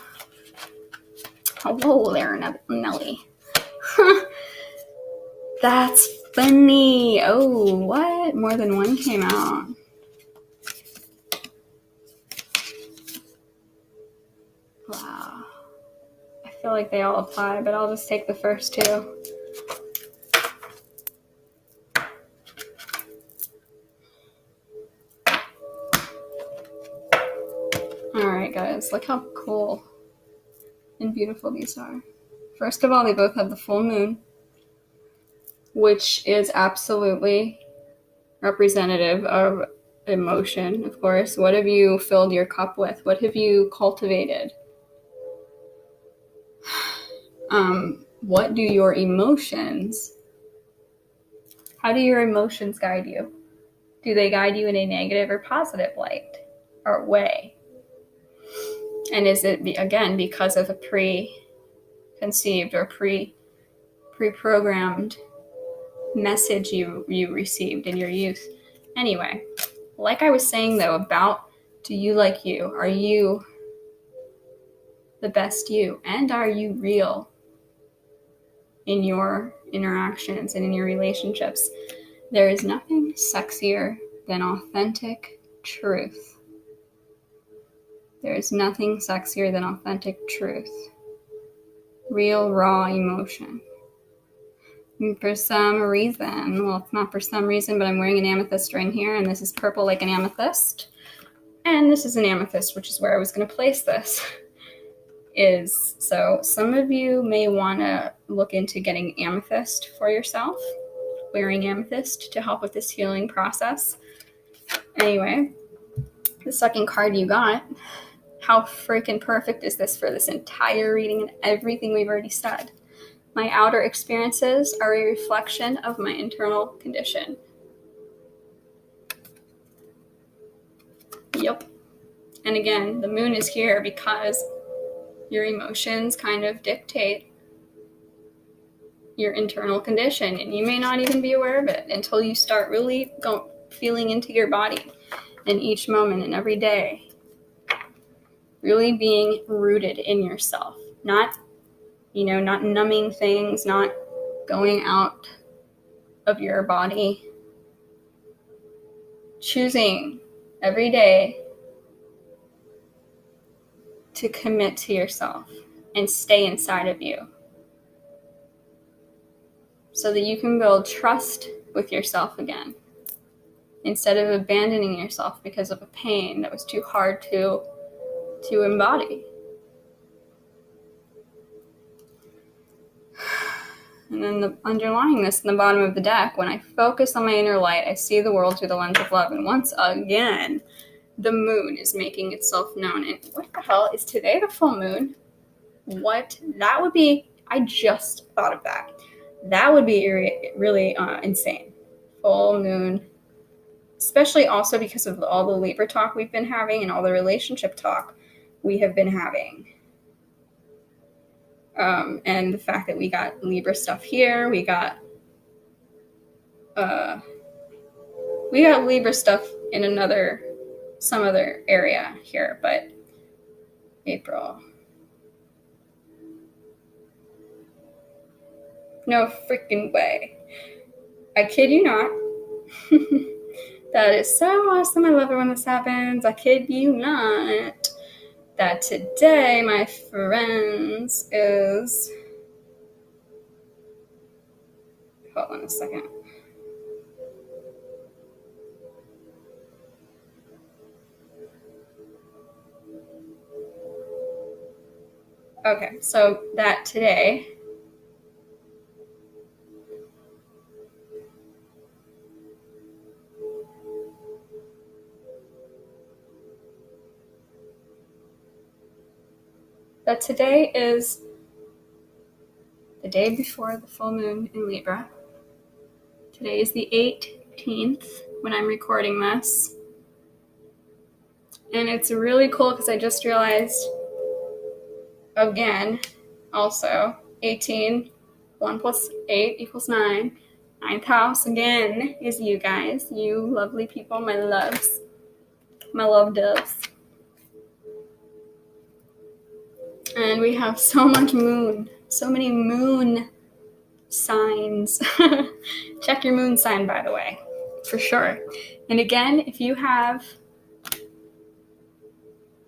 Hello there, Nelly. That's funny. Oh, what? More than one came out. Wow. I feel like they all apply, but I'll just take the first 2. Alright, guys, look how cool and beautiful these are. First of all, they both have the full moon, which is absolutely representative of emotion, of course. What have you filled your cup with? What have you cultivated? What do your emotions, how do your emotions guide you? Do they guide you in a negative or positive light or way? And is it, again, because of a preconceived or pre-programmed message you received in your youth? Anyway, like I was saying though about, do you like you? Are you the best you? And are you real in your interactions and in your relationships? There is nothing sexier than authentic truth. There is nothing sexier than authentic truth. Real, raw emotion. And for some reason, well, it's not for some reason, but I'm wearing an amethyst ring here, and this is purple like an amethyst. And this is an amethyst, which is where I was going to place this. So some of you may want to look into getting amethyst for yourself, wearing amethyst to help with this healing process. Anyway, the second card you got, how freaking perfect is this for this entire reading and everything we've already said? My outer experiences are a reflection of my internal condition. Yep. And again, the moon is here because your emotions kind of dictate your internal condition, and you may not even be aware of it until you start really feeling into your body in each moment and every day. Really being rooted in yourself, not numbing things, not going out of your body. Choosing every day to commit to yourself and stay inside of you so that you can build trust with yourself again, instead of abandoning yourself because of a pain that was too hard to embody. And then underlying this in the bottom of the deck, when I focus on my inner light, I see the world through the lens of love. And once again, the moon is making itself known. And what the hell, is today the full moon? What? That would be, I just thought of that. That would be really insane. Full moon. Especially also because of all the Libra talk we've been having and all the relationship talk we have been having. And the fact that we got Libra stuff here, we got Libra stuff in some other area here, but April. No freaking way. I kid you not. That is so awesome. I love it when this happens. I kid you not. That today, my friends, is... Hold on a second. Okay, so that today... That today is the day before the full moon in Libra. Today is the 18th when I'm recording this. And it's really cool because I just realized, again, also, 18, 1 plus 8 equals 9. 9th house, again, is you guys. You lovely people, my loves. My love doves. And we have so much moon. So many moon signs. Check your moon sign, by the way, for sure. And again, if you have...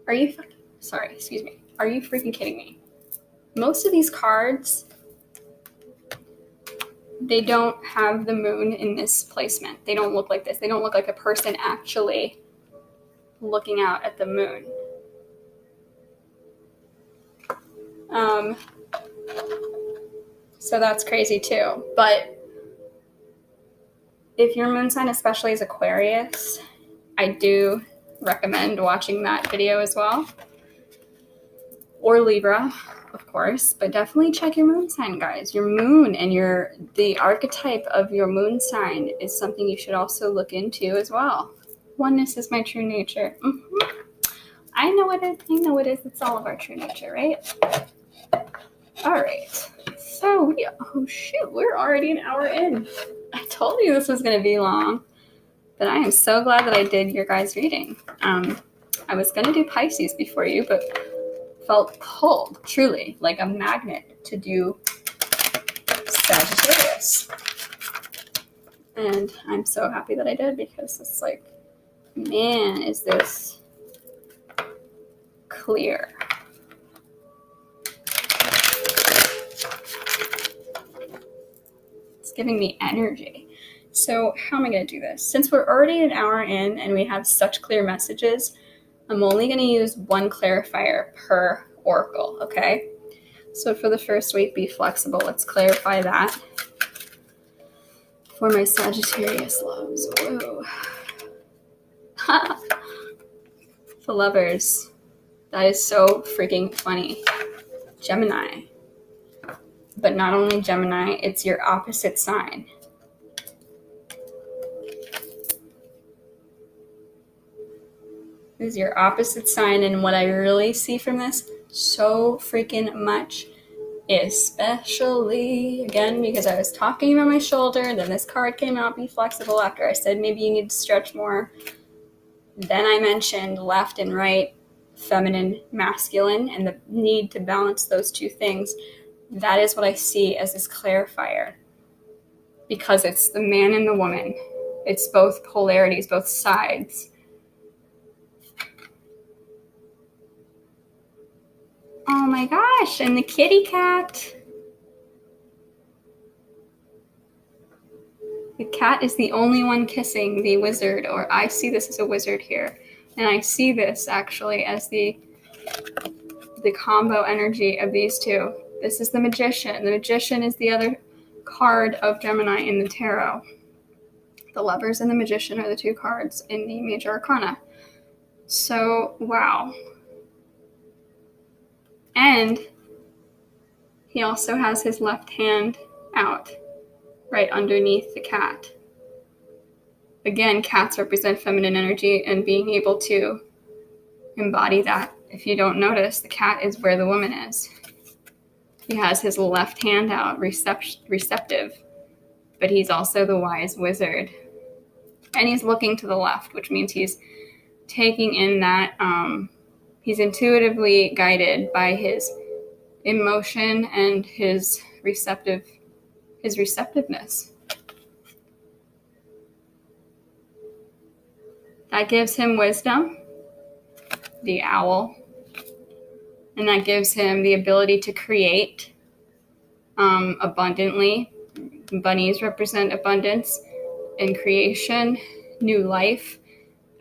Are you freaking kidding me? Most of these cards, they don't have the moon in this placement. They don't look like this. They don't look like a person actually looking out at the moon. So that's crazy too. But if your moon sign especially is Aquarius, I do recommend watching that video as well. Or Libra, of course, but definitely check your moon sign, guys. Your moon and the archetype of your moon sign is something you should also look into as well. Oneness is my true nature. I know it is. I know it is. It's all of our true nature, right? All right. So, oh shoot, we're already an hour in. I told you this was going to be long, but I am so glad that I did your guys' reading. I was going to do Pisces before you, but felt pulled, truly, like a magnet to do Sagittarius. And I'm so happy that I did, because it's like, man, is this clear. It's giving me energy. So how am I going to do this? Since we're already an hour in and we have such clear messages, I'm only going to use one clarifier per oracle, okay? So for the first week, be flexible. Let's clarify that for my Sagittarius loves. Whoa. The Lovers. That is so freaking funny. Gemini. But not only Gemini, it's your opposite sign. This is your opposite sign, and what I really see from this so freaking much, especially, again, because I was talking about my shoulder, and then this card came out, be flexible, after I said maybe you need to stretch more. Then I mentioned left and right, feminine, masculine, and the need to balance those two things. That is what I see as this clarifier, because it's the man and the woman. It's both polarities, both sides. Oh my gosh, and the kitty cat. The cat is the only one kissing the wizard, or I see this as a wizard here. And I see this actually as the combo energy of these two. This is the Magician. The Magician is the other card of Gemini in the tarot. The Lovers and the Magician are the two cards in the Major Arcana. So, wow. And he also has his left hand out, right underneath the cat. Again, cats represent feminine energy and being able to embody that. If you don't notice, the cat is where the woman is. He has his left hand out, receptive, but he's also the wise wizard. And he's looking to the left, which means he's taking in that, he's intuitively guided by his emotion and his receptiveness. That gives him wisdom, the owl, and that gives him the ability to create abundantly. Bunnies represent abundance and creation, new life.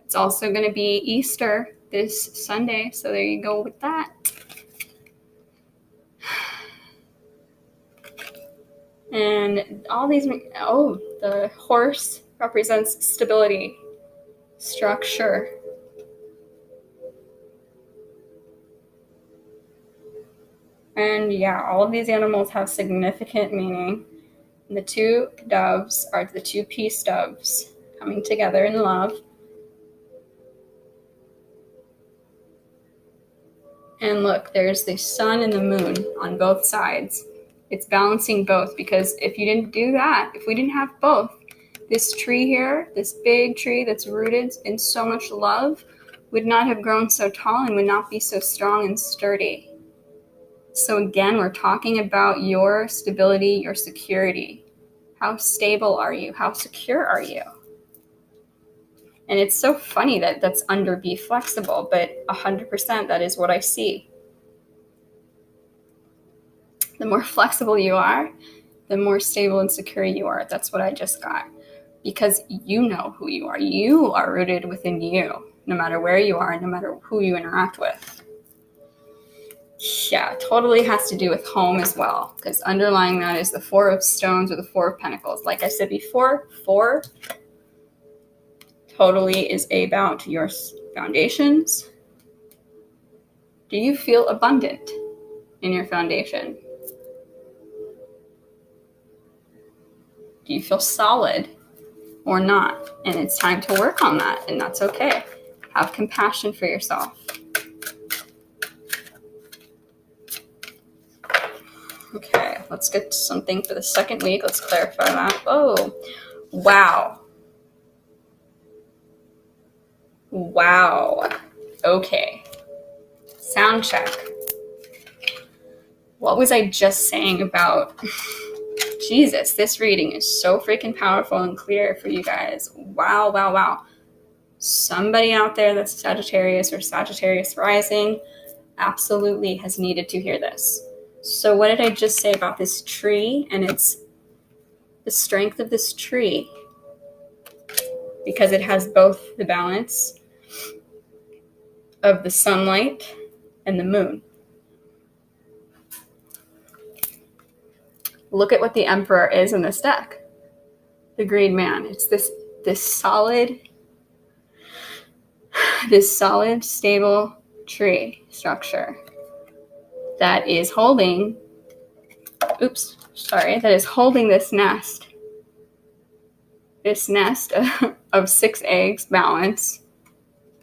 It's also going to be Easter this Sunday, so there you go with that. And all these, the horse represents stability, structure. And yeah, all of these animals have significant meaning. And the two doves are the two peace doves coming together in love. And look, there's the sun and the moon on both sides. It's balancing both, because if you didn't do that, if we didn't have both, this tree here, this big tree that's rooted in so much love, would not have grown so tall and would not be so strong and sturdy. So again, we're talking about your stability, your security. How stable are you? How secure are you? And it's so funny that that's under be flexible, but 100% that is what I see. The more flexible you are, the more stable and secure you are. That's what I just got. Because you know who you are. You are rooted within you, no matter where you are, no matter who you interact with. Yeah, totally has to do with home as well, because underlying that is the Four of Stones or the Four of Pentacles. Like I said before, 4 totally is about your foundations. Do you feel abundant in your foundation? Do you feel solid or not? And it's time to work on that, and that's okay. Have compassion for yourself. Okay, let's get something for the second week. Let's clarify that. Oh, wow. Wow. Okay. Sound check. What was I just saying about Jesus? This reading is so freaking powerful and clear for you guys. Wow, wow, wow. Somebody out there that's Sagittarius or Sagittarius rising absolutely has needed to hear this. So what did I just say about this tree? And it's the strength of this tree, because it has both the balance of the sunlight and the moon. Look at what the Emperor is in this deck. The Green Man. It's this solid, stable tree structure that is holding, that is holding this nest of 6 eggs, balance,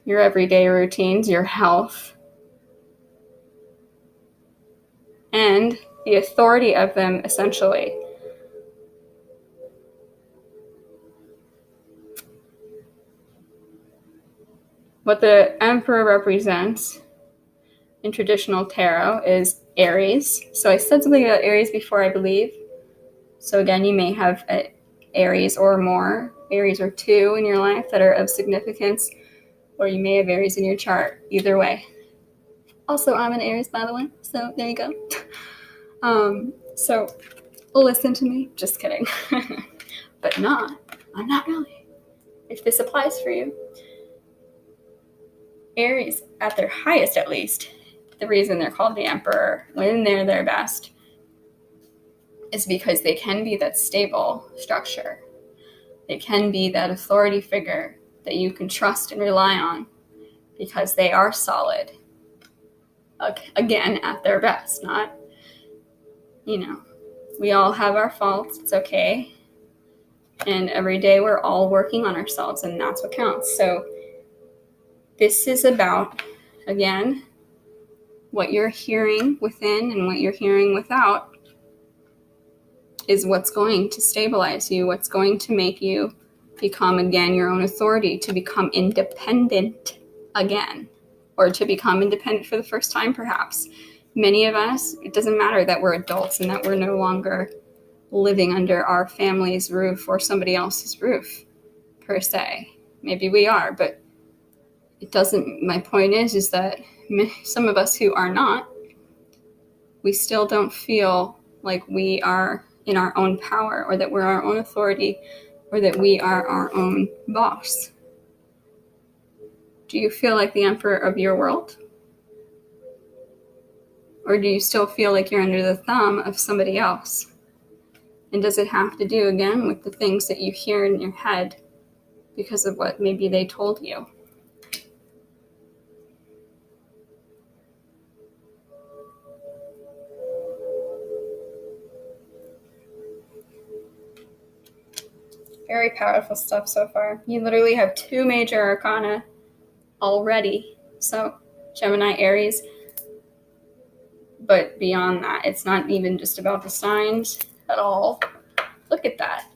your everyday routines, your health, and the authority of them, essentially. What the Emperor represents in traditional tarot is Aries. So I said something about Aries before, I believe. So again, you may have Aries or more, Aries or 2 in your life that are of significance, or you may have Aries in your chart. Either way. Also, I'm an Aries, by the way, so there you go. So listen to me. Just kidding. But I'm not really. If this applies for you. Aries, at their highest at least, the reason they're called the Emperor, when they're their best, is because they can be that stable structure. They can be that authority figure that you can trust and rely on, because they are solid. Again, at their best, not, we all have our faults. It's okay. And every day we're all working on ourselves, and that's what counts. So this is about, again, what you're hearing within and what you're hearing without is what's going to stabilize you, what's going to make you become, again, your own authority, to become independent again, or to become independent for the first time, perhaps. Many of us, it doesn't matter that we're adults and that we're no longer living under our family's roof or somebody else's roof, per se. Maybe we are, but it doesn't. My point is that some of us who are not, we still don't feel like we are in our own power, or that we're our own authority, or that we are our own boss. Do you feel like the Emperor of your world? Or do you still feel like you're under the thumb of somebody else? And does it have to do, again, with the things that you hear in your head because of what maybe they told you? Very powerful stuff so far. You literally have 2 major arcana already. So Gemini, Aries. But beyond that, it's not even just about the signs at all. Look at that.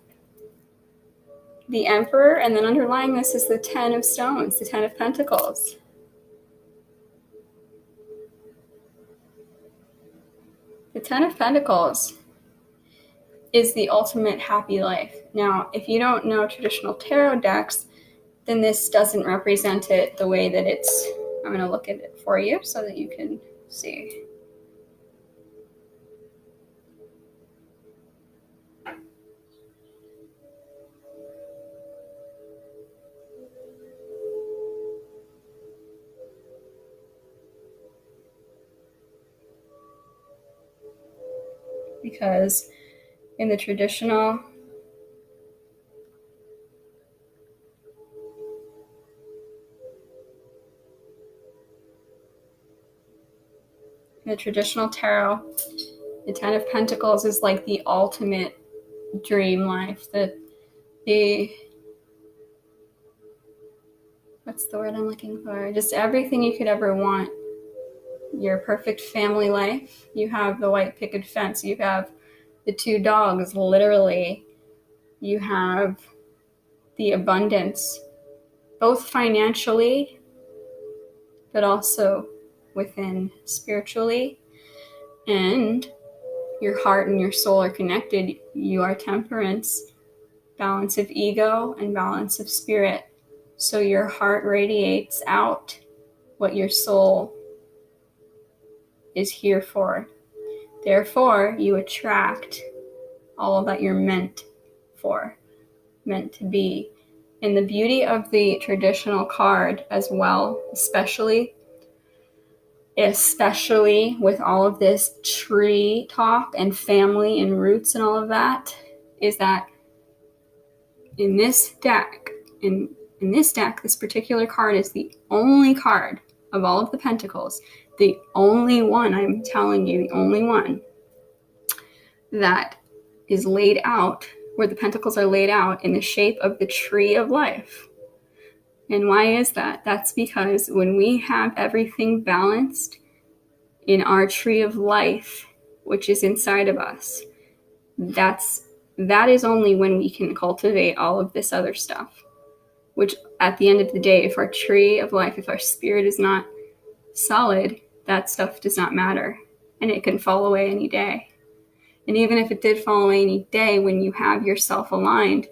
The Emperor, and then underlying this is the 10 of Stones, the 10 of Pentacles. The 10 of Pentacles is the ultimate happy life. Now, if you don't know traditional tarot decks, then this doesn't represent it the way that it's. I'm going to look at it for you so that you can see. because in the traditional tarot, the Ten of Pentacles is like the ultimate dream life, the what's the word I'm looking for? Just everything you could ever want. Your perfect family life. You have the white picket fence. You have the 2 dogs, literally. You have the abundance, both financially, but also within spiritually. And your heart and your soul are connected. You are temperance, balance of ego and balance of spirit. So your heart radiates out what your soul is here for. Therefore, you attract all that you're meant for, meant to be. And the beauty of the traditional card as well, especially with all of this tree talk and family and roots and all of that, is that in this deck, this particular card is the only card of all of the pentacles, the only one, I'm telling you, the only one that is laid out, where the pentacles are laid out in the shape of the tree of life. And why is that? That's because when we have everything balanced in our tree of life, which is inside of us, that is only when we can cultivate all of this other stuff. Which at the end of the day, if our tree of life, if our spirit is not solid, that stuff does not matter. And it can fall away any day. And even if it did fall away any day, when you have yourself aligned,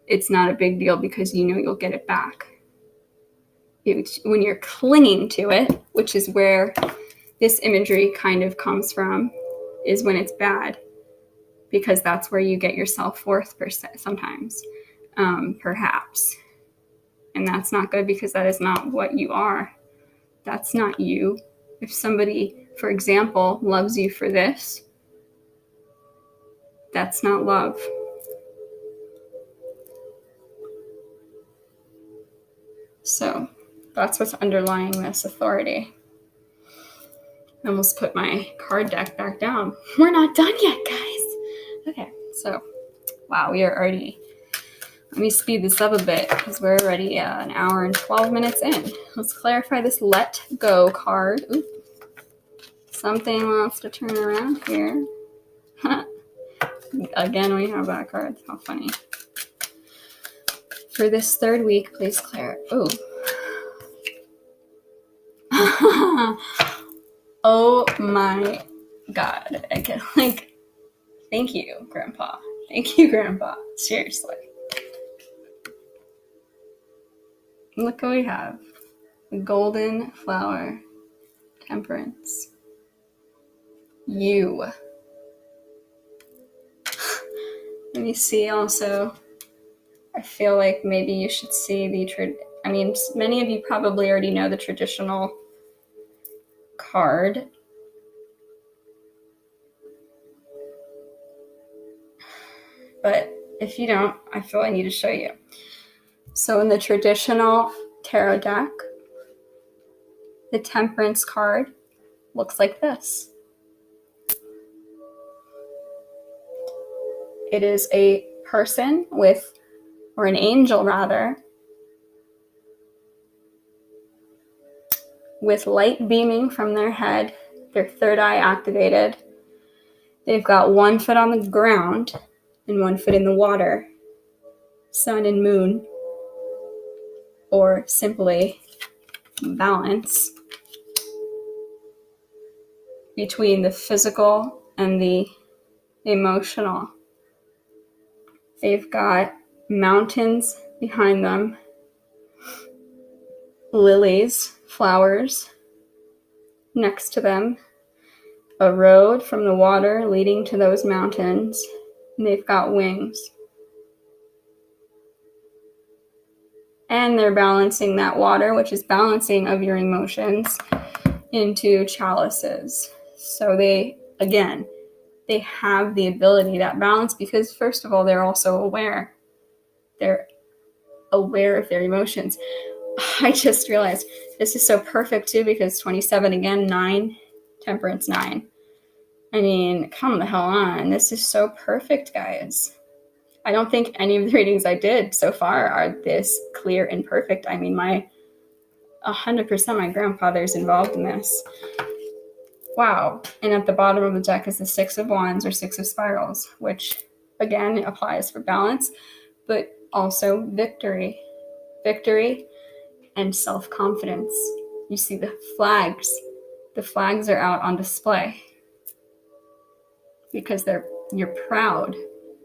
it's not a big deal because you know you'll get it back. When you're clinging to it, which is where this imagery kind of comes from, is when it's bad. Because that's where you get your self-worth sometimes, perhaps. And that's not good because that is not what you are. That's not you. If somebody, for example, loves you for this, that's not love. So that's what's underlying this authority. I almost put my card deck back down. We're not done yet, guys. Okay, so, wow, we are already, let me speed this up a bit because we're already an hour and 12 minutes in. Let's clarify this Let Go card. Oop. Something wants to turn around here. Again, we have that card. How funny. For this 3rd week, please clear. Oh. Oh my God. I can, thank you, Grandpa. Thank you, Grandpa. Seriously. Look what we have. The golden flower. Temperance. You. Let me see also. I feel like maybe you should see many of you probably already know the traditional card. But if you don't, I feel I need to show you. So in the traditional tarot deck, the Temperance card looks like this. It is a person or an angel rather, with light beaming from their head, their 3rd eye activated. They've got 1 foot on the ground and 1 foot in the water, sun and moon, or simply balance between the physical and the emotional. They've got mountains behind them, lilies, flowers next to them, a road from the water leading to those mountains, and they've got wings. And they're balancing that water, which is balancing of your emotions, into chalices. So they, again, they have the ability, that balance, because first of all, they're also aware. They're aware of their emotions. I just realized this is so perfect too, because 27 again, 9, temperance 9. I mean, come the hell on. This is so perfect, guys. I don't think any of the readings I did so far are this clear and perfect. I mean, 100% my grandfather's involved in this. Wow. And at the bottom of the deck is the 6 of Wands or 6 of Spirals, which again applies for balance, but also victory. Victory and self-confidence. You see the flags. The flags are out on display because you're proud.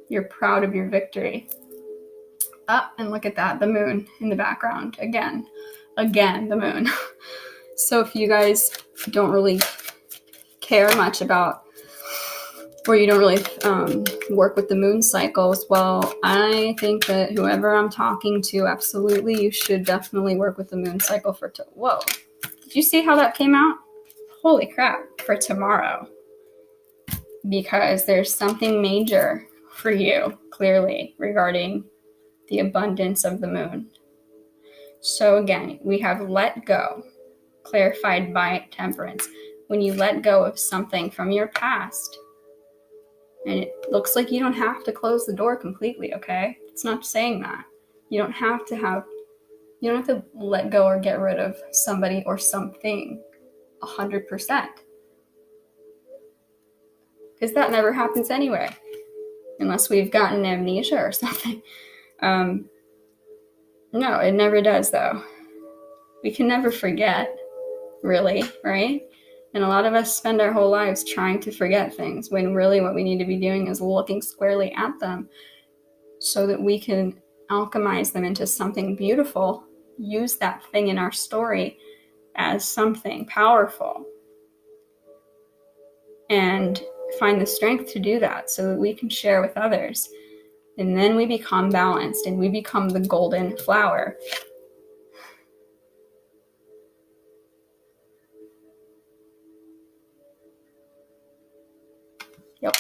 You're proud of your victory. And look at that, the moon in the background. Again, the moon. So if you guys don't really care much about, or you don't really work with the moon cycles, well, I think that whoever I'm talking to, absolutely, you should definitely work with the moon cycle for whoa. Did you see how that came out? Holy crap, for tomorrow. Because there's something major for you, clearly, regarding the abundance of the moon. So again, we have let go, clarified by temperance. When you let go of something from your past, and it looks like you don't have to close the door completely, okay? It's not saying that. You don't have to let go or get rid of somebody or something 100%. Because that never happens anyway, unless we've gotten amnesia or something. No, it never does, though. We can never forget, really, right? And a lot of us spend our whole lives trying to forget things, when really what we need to be doing is looking squarely at them so that we can alchemize them into something beautiful, use that thing in our story as something powerful, and find the strength to do that so that we can share with others. And then we become balanced and we become the golden flower. Yep.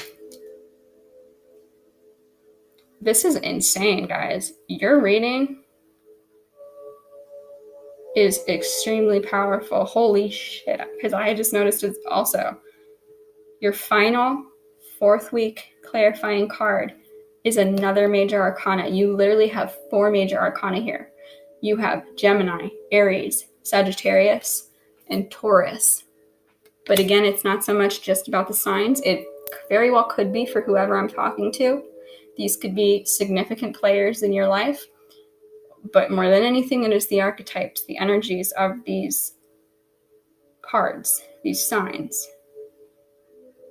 This is insane, guys. Your reading is extremely powerful. Holy shit. Because I just noticed it also. Your final 4th week clarifying card is another major arcana. You literally have 4 major arcana here. You have Gemini, Aries, Sagittarius, and Taurus. But again, it's not so much just about the signs. It very well could be for whoever I'm talking to. These could be significant players in your life. But more than anything, it is the archetypes, the energies of these cards, these signs.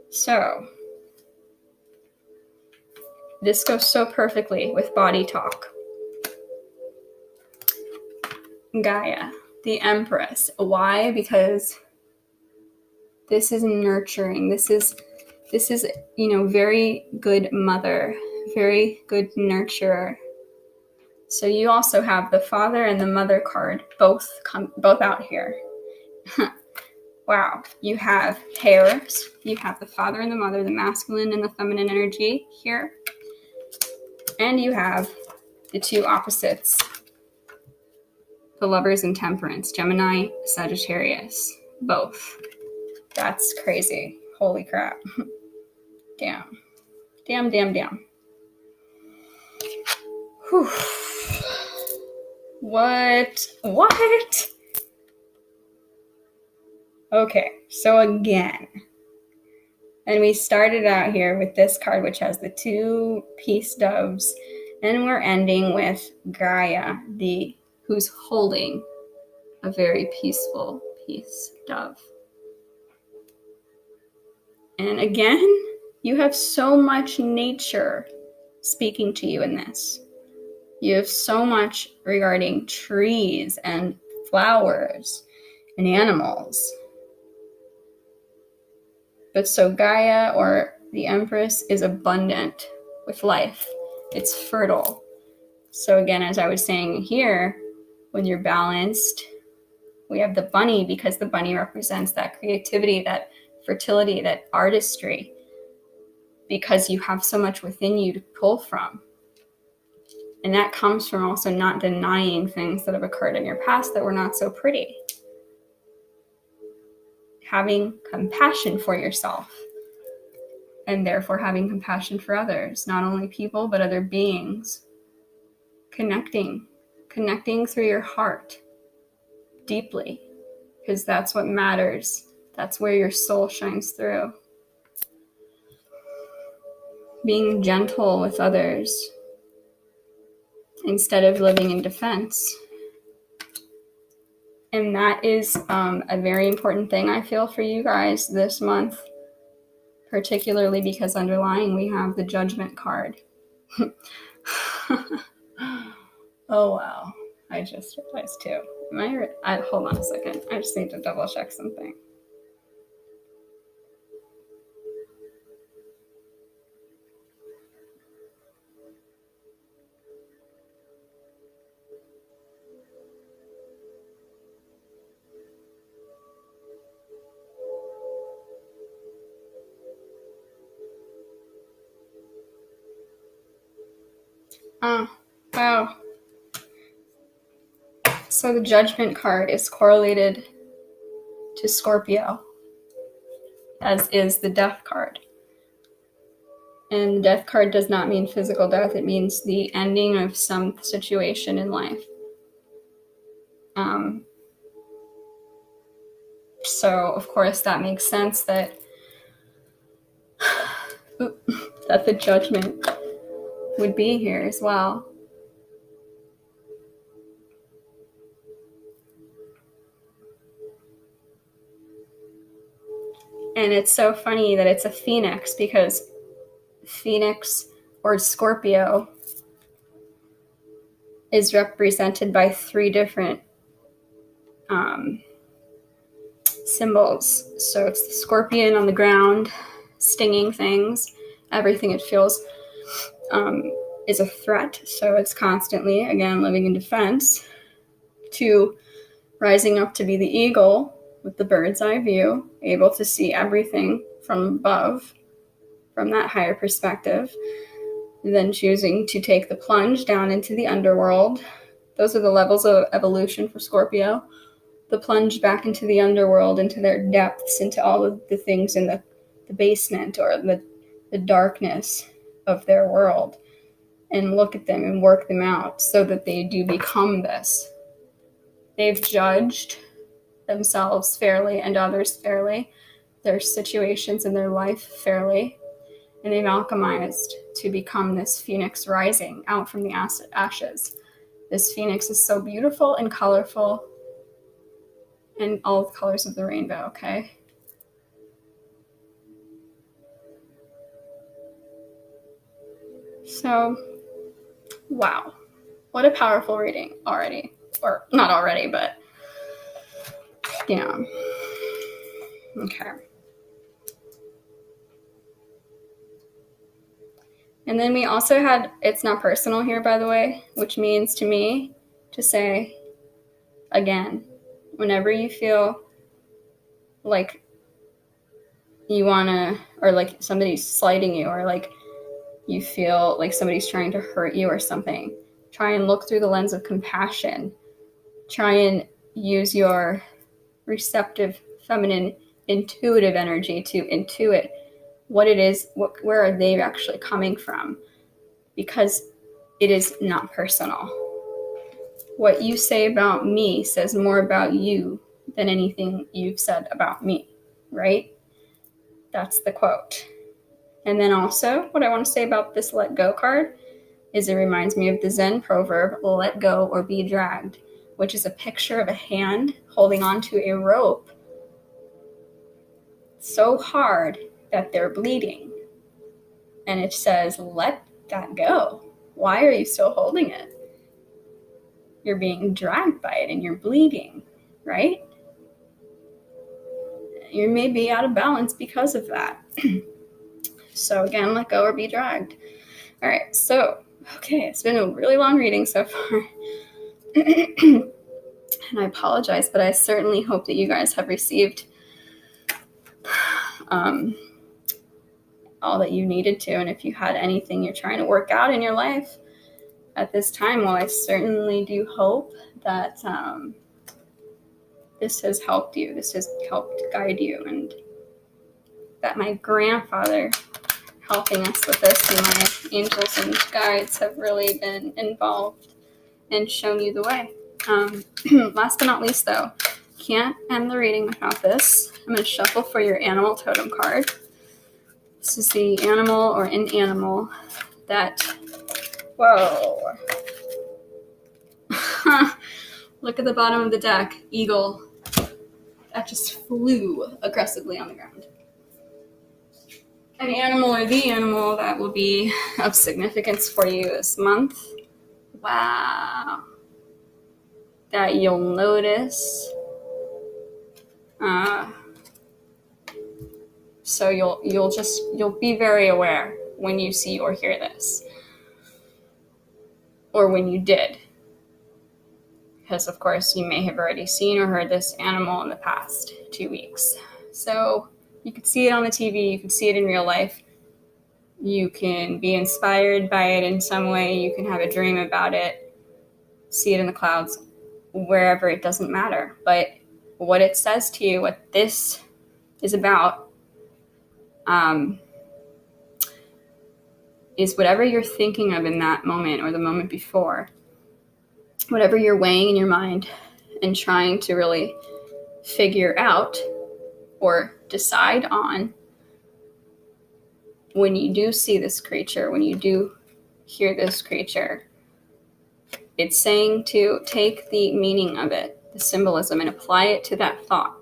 So this goes so perfectly with body talk. Gaia, the Empress. Why? Because this is nurturing. This is, very good mother, very good nurturer. So you also have the Father and the Mother card, both out here. Wow. You have pairs. You have the Father and the Mother, the masculine and the feminine energy here. And you have the 2 opposites, the Lovers and Temperance, Gemini, Sagittarius, both. That's crazy. Holy crap. Damn. Whew. What? Okay, so again, and we started out here with this card, which has the 2 peace doves, and we're ending with Gaia, who's holding a very peaceful peace dove. And again, you have so much nature speaking to you in this. You have so much regarding trees and flowers and animals. But so Gaia, or the Empress, is abundant with life. It's fertile. So again, as I was saying here, when you're balanced, we have the bunny, because the bunny represents that creativity, that fertility, that artistry. because you have so much within you to pull from. And that comes from also not denying things that have occurred in your past that were not so pretty. Having compassion for yourself, and therefore having compassion for others, not only people, but other beings. Connecting through your heart deeply, because that's what matters. That's where your soul shines through. Being gentle with others instead of living in defense. And that is a very important thing I feel for you guys this month, particularly because underlying we have the Judgment card. Oh wow, I just realized too. Hold on a second, I just need to double check something. Oh, wow. So the Judgment card is correlated to Scorpio, as is the Death card. And the Death card does not mean physical death. It means the ending of some situation in life. So, of course, that makes sense that the Judgment would be here as well. And it's so funny that it's a phoenix, because Phoenix or Scorpio is represented by 3 different symbols. So it's the scorpion on the ground, stinging things. Everything it feels is a threat. So it's constantly, again, living in defense, to rising up to be the eagle with the bird's eye view, able to see everything from above, from that higher perspective, then choosing to take the plunge down into the underworld. Those are the levels of evolution for Scorpio. The plunge back into the underworld, into their depths, into all of the things in the basement or the darkness of their world, and look at them and work them out so that they do become this. They've judged themselves fairly and others fairly, their situations in their life fairly, and they've alchemized to become this phoenix rising out from the ashes. This phoenix is so beautiful and colorful, and all the colors of the rainbow, okay? So, wow. What a powerful reading already. Or not already, but, yeah. Okay. And then we also had, it's not personal here, by the way, which means to me to say, again, whenever you feel like you want to, or like somebody's slighting you, or like you feel like somebody's trying to hurt you or something, try and look through the lens of compassion. Try and use your receptive, feminine, intuitive energy to intuit what it is, where are they actually coming from, because it is not personal. What you say about me says more about you than anything you've said about me, right? That's the quote. And then also, what I want to say about this Let Go card is it reminds me of the Zen proverb, let go or be dragged, which is a picture of a hand holding onto a rope so hard that they're bleeding. And it says, let that go. Why are you still holding it? You're being dragged by it and you're bleeding, right? You may be out of balance because of that. So again, let go or be dragged. All right, so, okay, it's been a really long reading so far. And I apologize, but I certainly hope that you guys have received all that you needed to. And if you had anything you're trying to work out in your life at this time, well, I certainly do hope that this has helped you. This has helped guide you, and that my grandfather helping us with this and my angels and guides have really been involved and shown you the way. Last but not least, though, can't end the reading without this. I'm going to shuffle for your animal totem card. This is the animal or inanimal that, whoa. Look at the bottom of the deck, eagle. That just flew aggressively on the ground. An animal or the animal that will be of significance for you this month. Wow. That you'll notice. So you'll be very aware when you see or hear this. Or when you did. Because of course you may have already seen or heard this animal in the past 2 weeks. So you could see it on the TV, you could see it in real life. You can be inspired by it in some way, you can have a dream about it, see it in the clouds, wherever, it doesn't matter. But what it says to you, what this is about, is whatever you're thinking of in that moment or the moment before, whatever you're weighing in your mind and trying to really figure out or decide on, when you do see this creature, when you do hear this creature, it's saying to take the meaning of it, the symbolism, and apply it to that thought.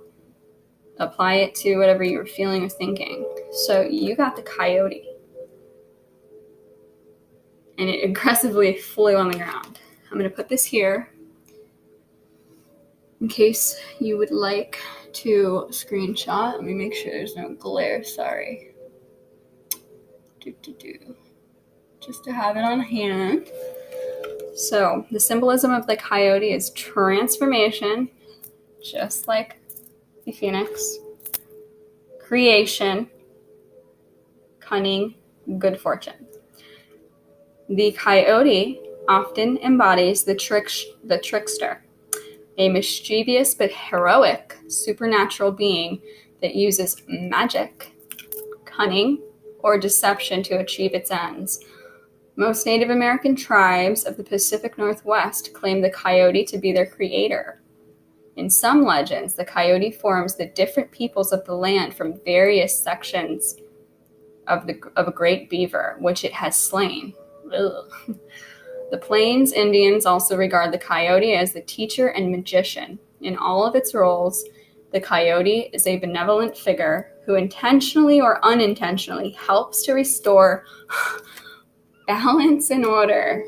Apply it to whatever you're feeling or thinking. So you got the coyote. And it aggressively flew on the ground. I'm going to put this here in case you would like to screenshot. Let me make sure there's no glare, sorry. Just to have it on hand. So the symbolism of the coyote is transformation, just like the phoenix, creation, cunning, good fortune. The coyote often embodies the trickster, a mischievous but heroic supernatural being that uses magic, cunning, or deception to achieve its ends. Most Native American tribes of the Pacific Northwest claim the coyote to be their creator. In some legends, the coyote forms the different peoples of the land from various sections of a great beaver, which it has slain. Ugh. The Plains Indians also regard the coyote as the teacher and magician. In all of its roles, the coyote is a benevolent figure who intentionally or unintentionally helps to restore balance and order.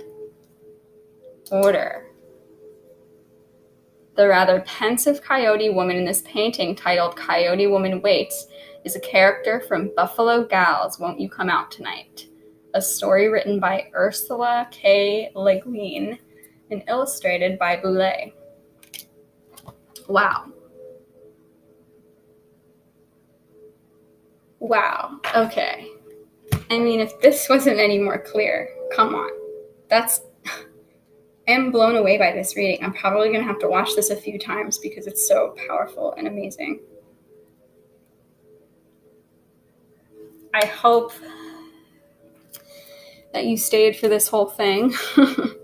The rather pensive coyote woman in this painting, titled Coyote Woman Waits, is a character from Buffalo Gals, Won't You Come Out Tonight? A story written by Ursula K. Le Guin and illustrated by Boulay. Wow. Okay. I mean, if this wasn't any more clear, come on. I am blown away by this reading. I'm probably going to have to watch this a few times because it's so powerful and amazing. I hope that you stayed for this whole thing. And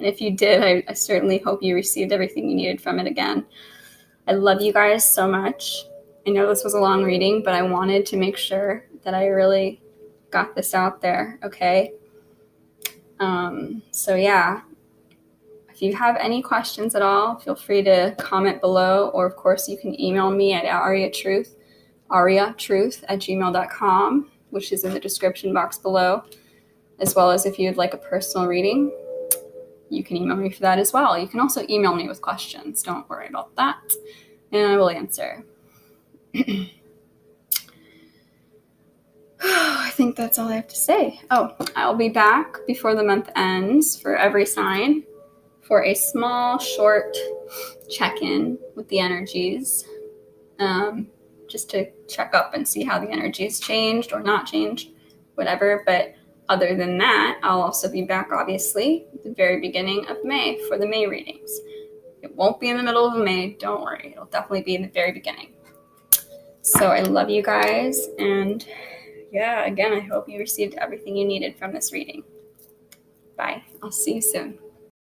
if you did, I certainly hope you received everything you needed from it again. I love you guys so much. I know this was a long reading, but I wanted to make sure that I really got this out there, okay? So yeah, if you have any questions at all, feel free to comment below, or of course you can email me at ariatruth@gmail.com, which is in the description box below, as well as if you'd like a personal reading, you can email me for that as well. You can also email me with questions. Don't worry about that, and I will answer. I think that's all I have to say. Oh, I'll be back before the month ends for every sign for a small, short check-in with the energies, just to check up and see how the energies changed or not changed. whatever. But other than that, I'll also be back, obviously, at the very beginning of May for the May readings. It won't be in the middle of May, don't worry. It'll definitely be in the very beginning. So I love you guys, and yeah, again, I hope you received everything you needed from this reading. Bye. I'll see you soon.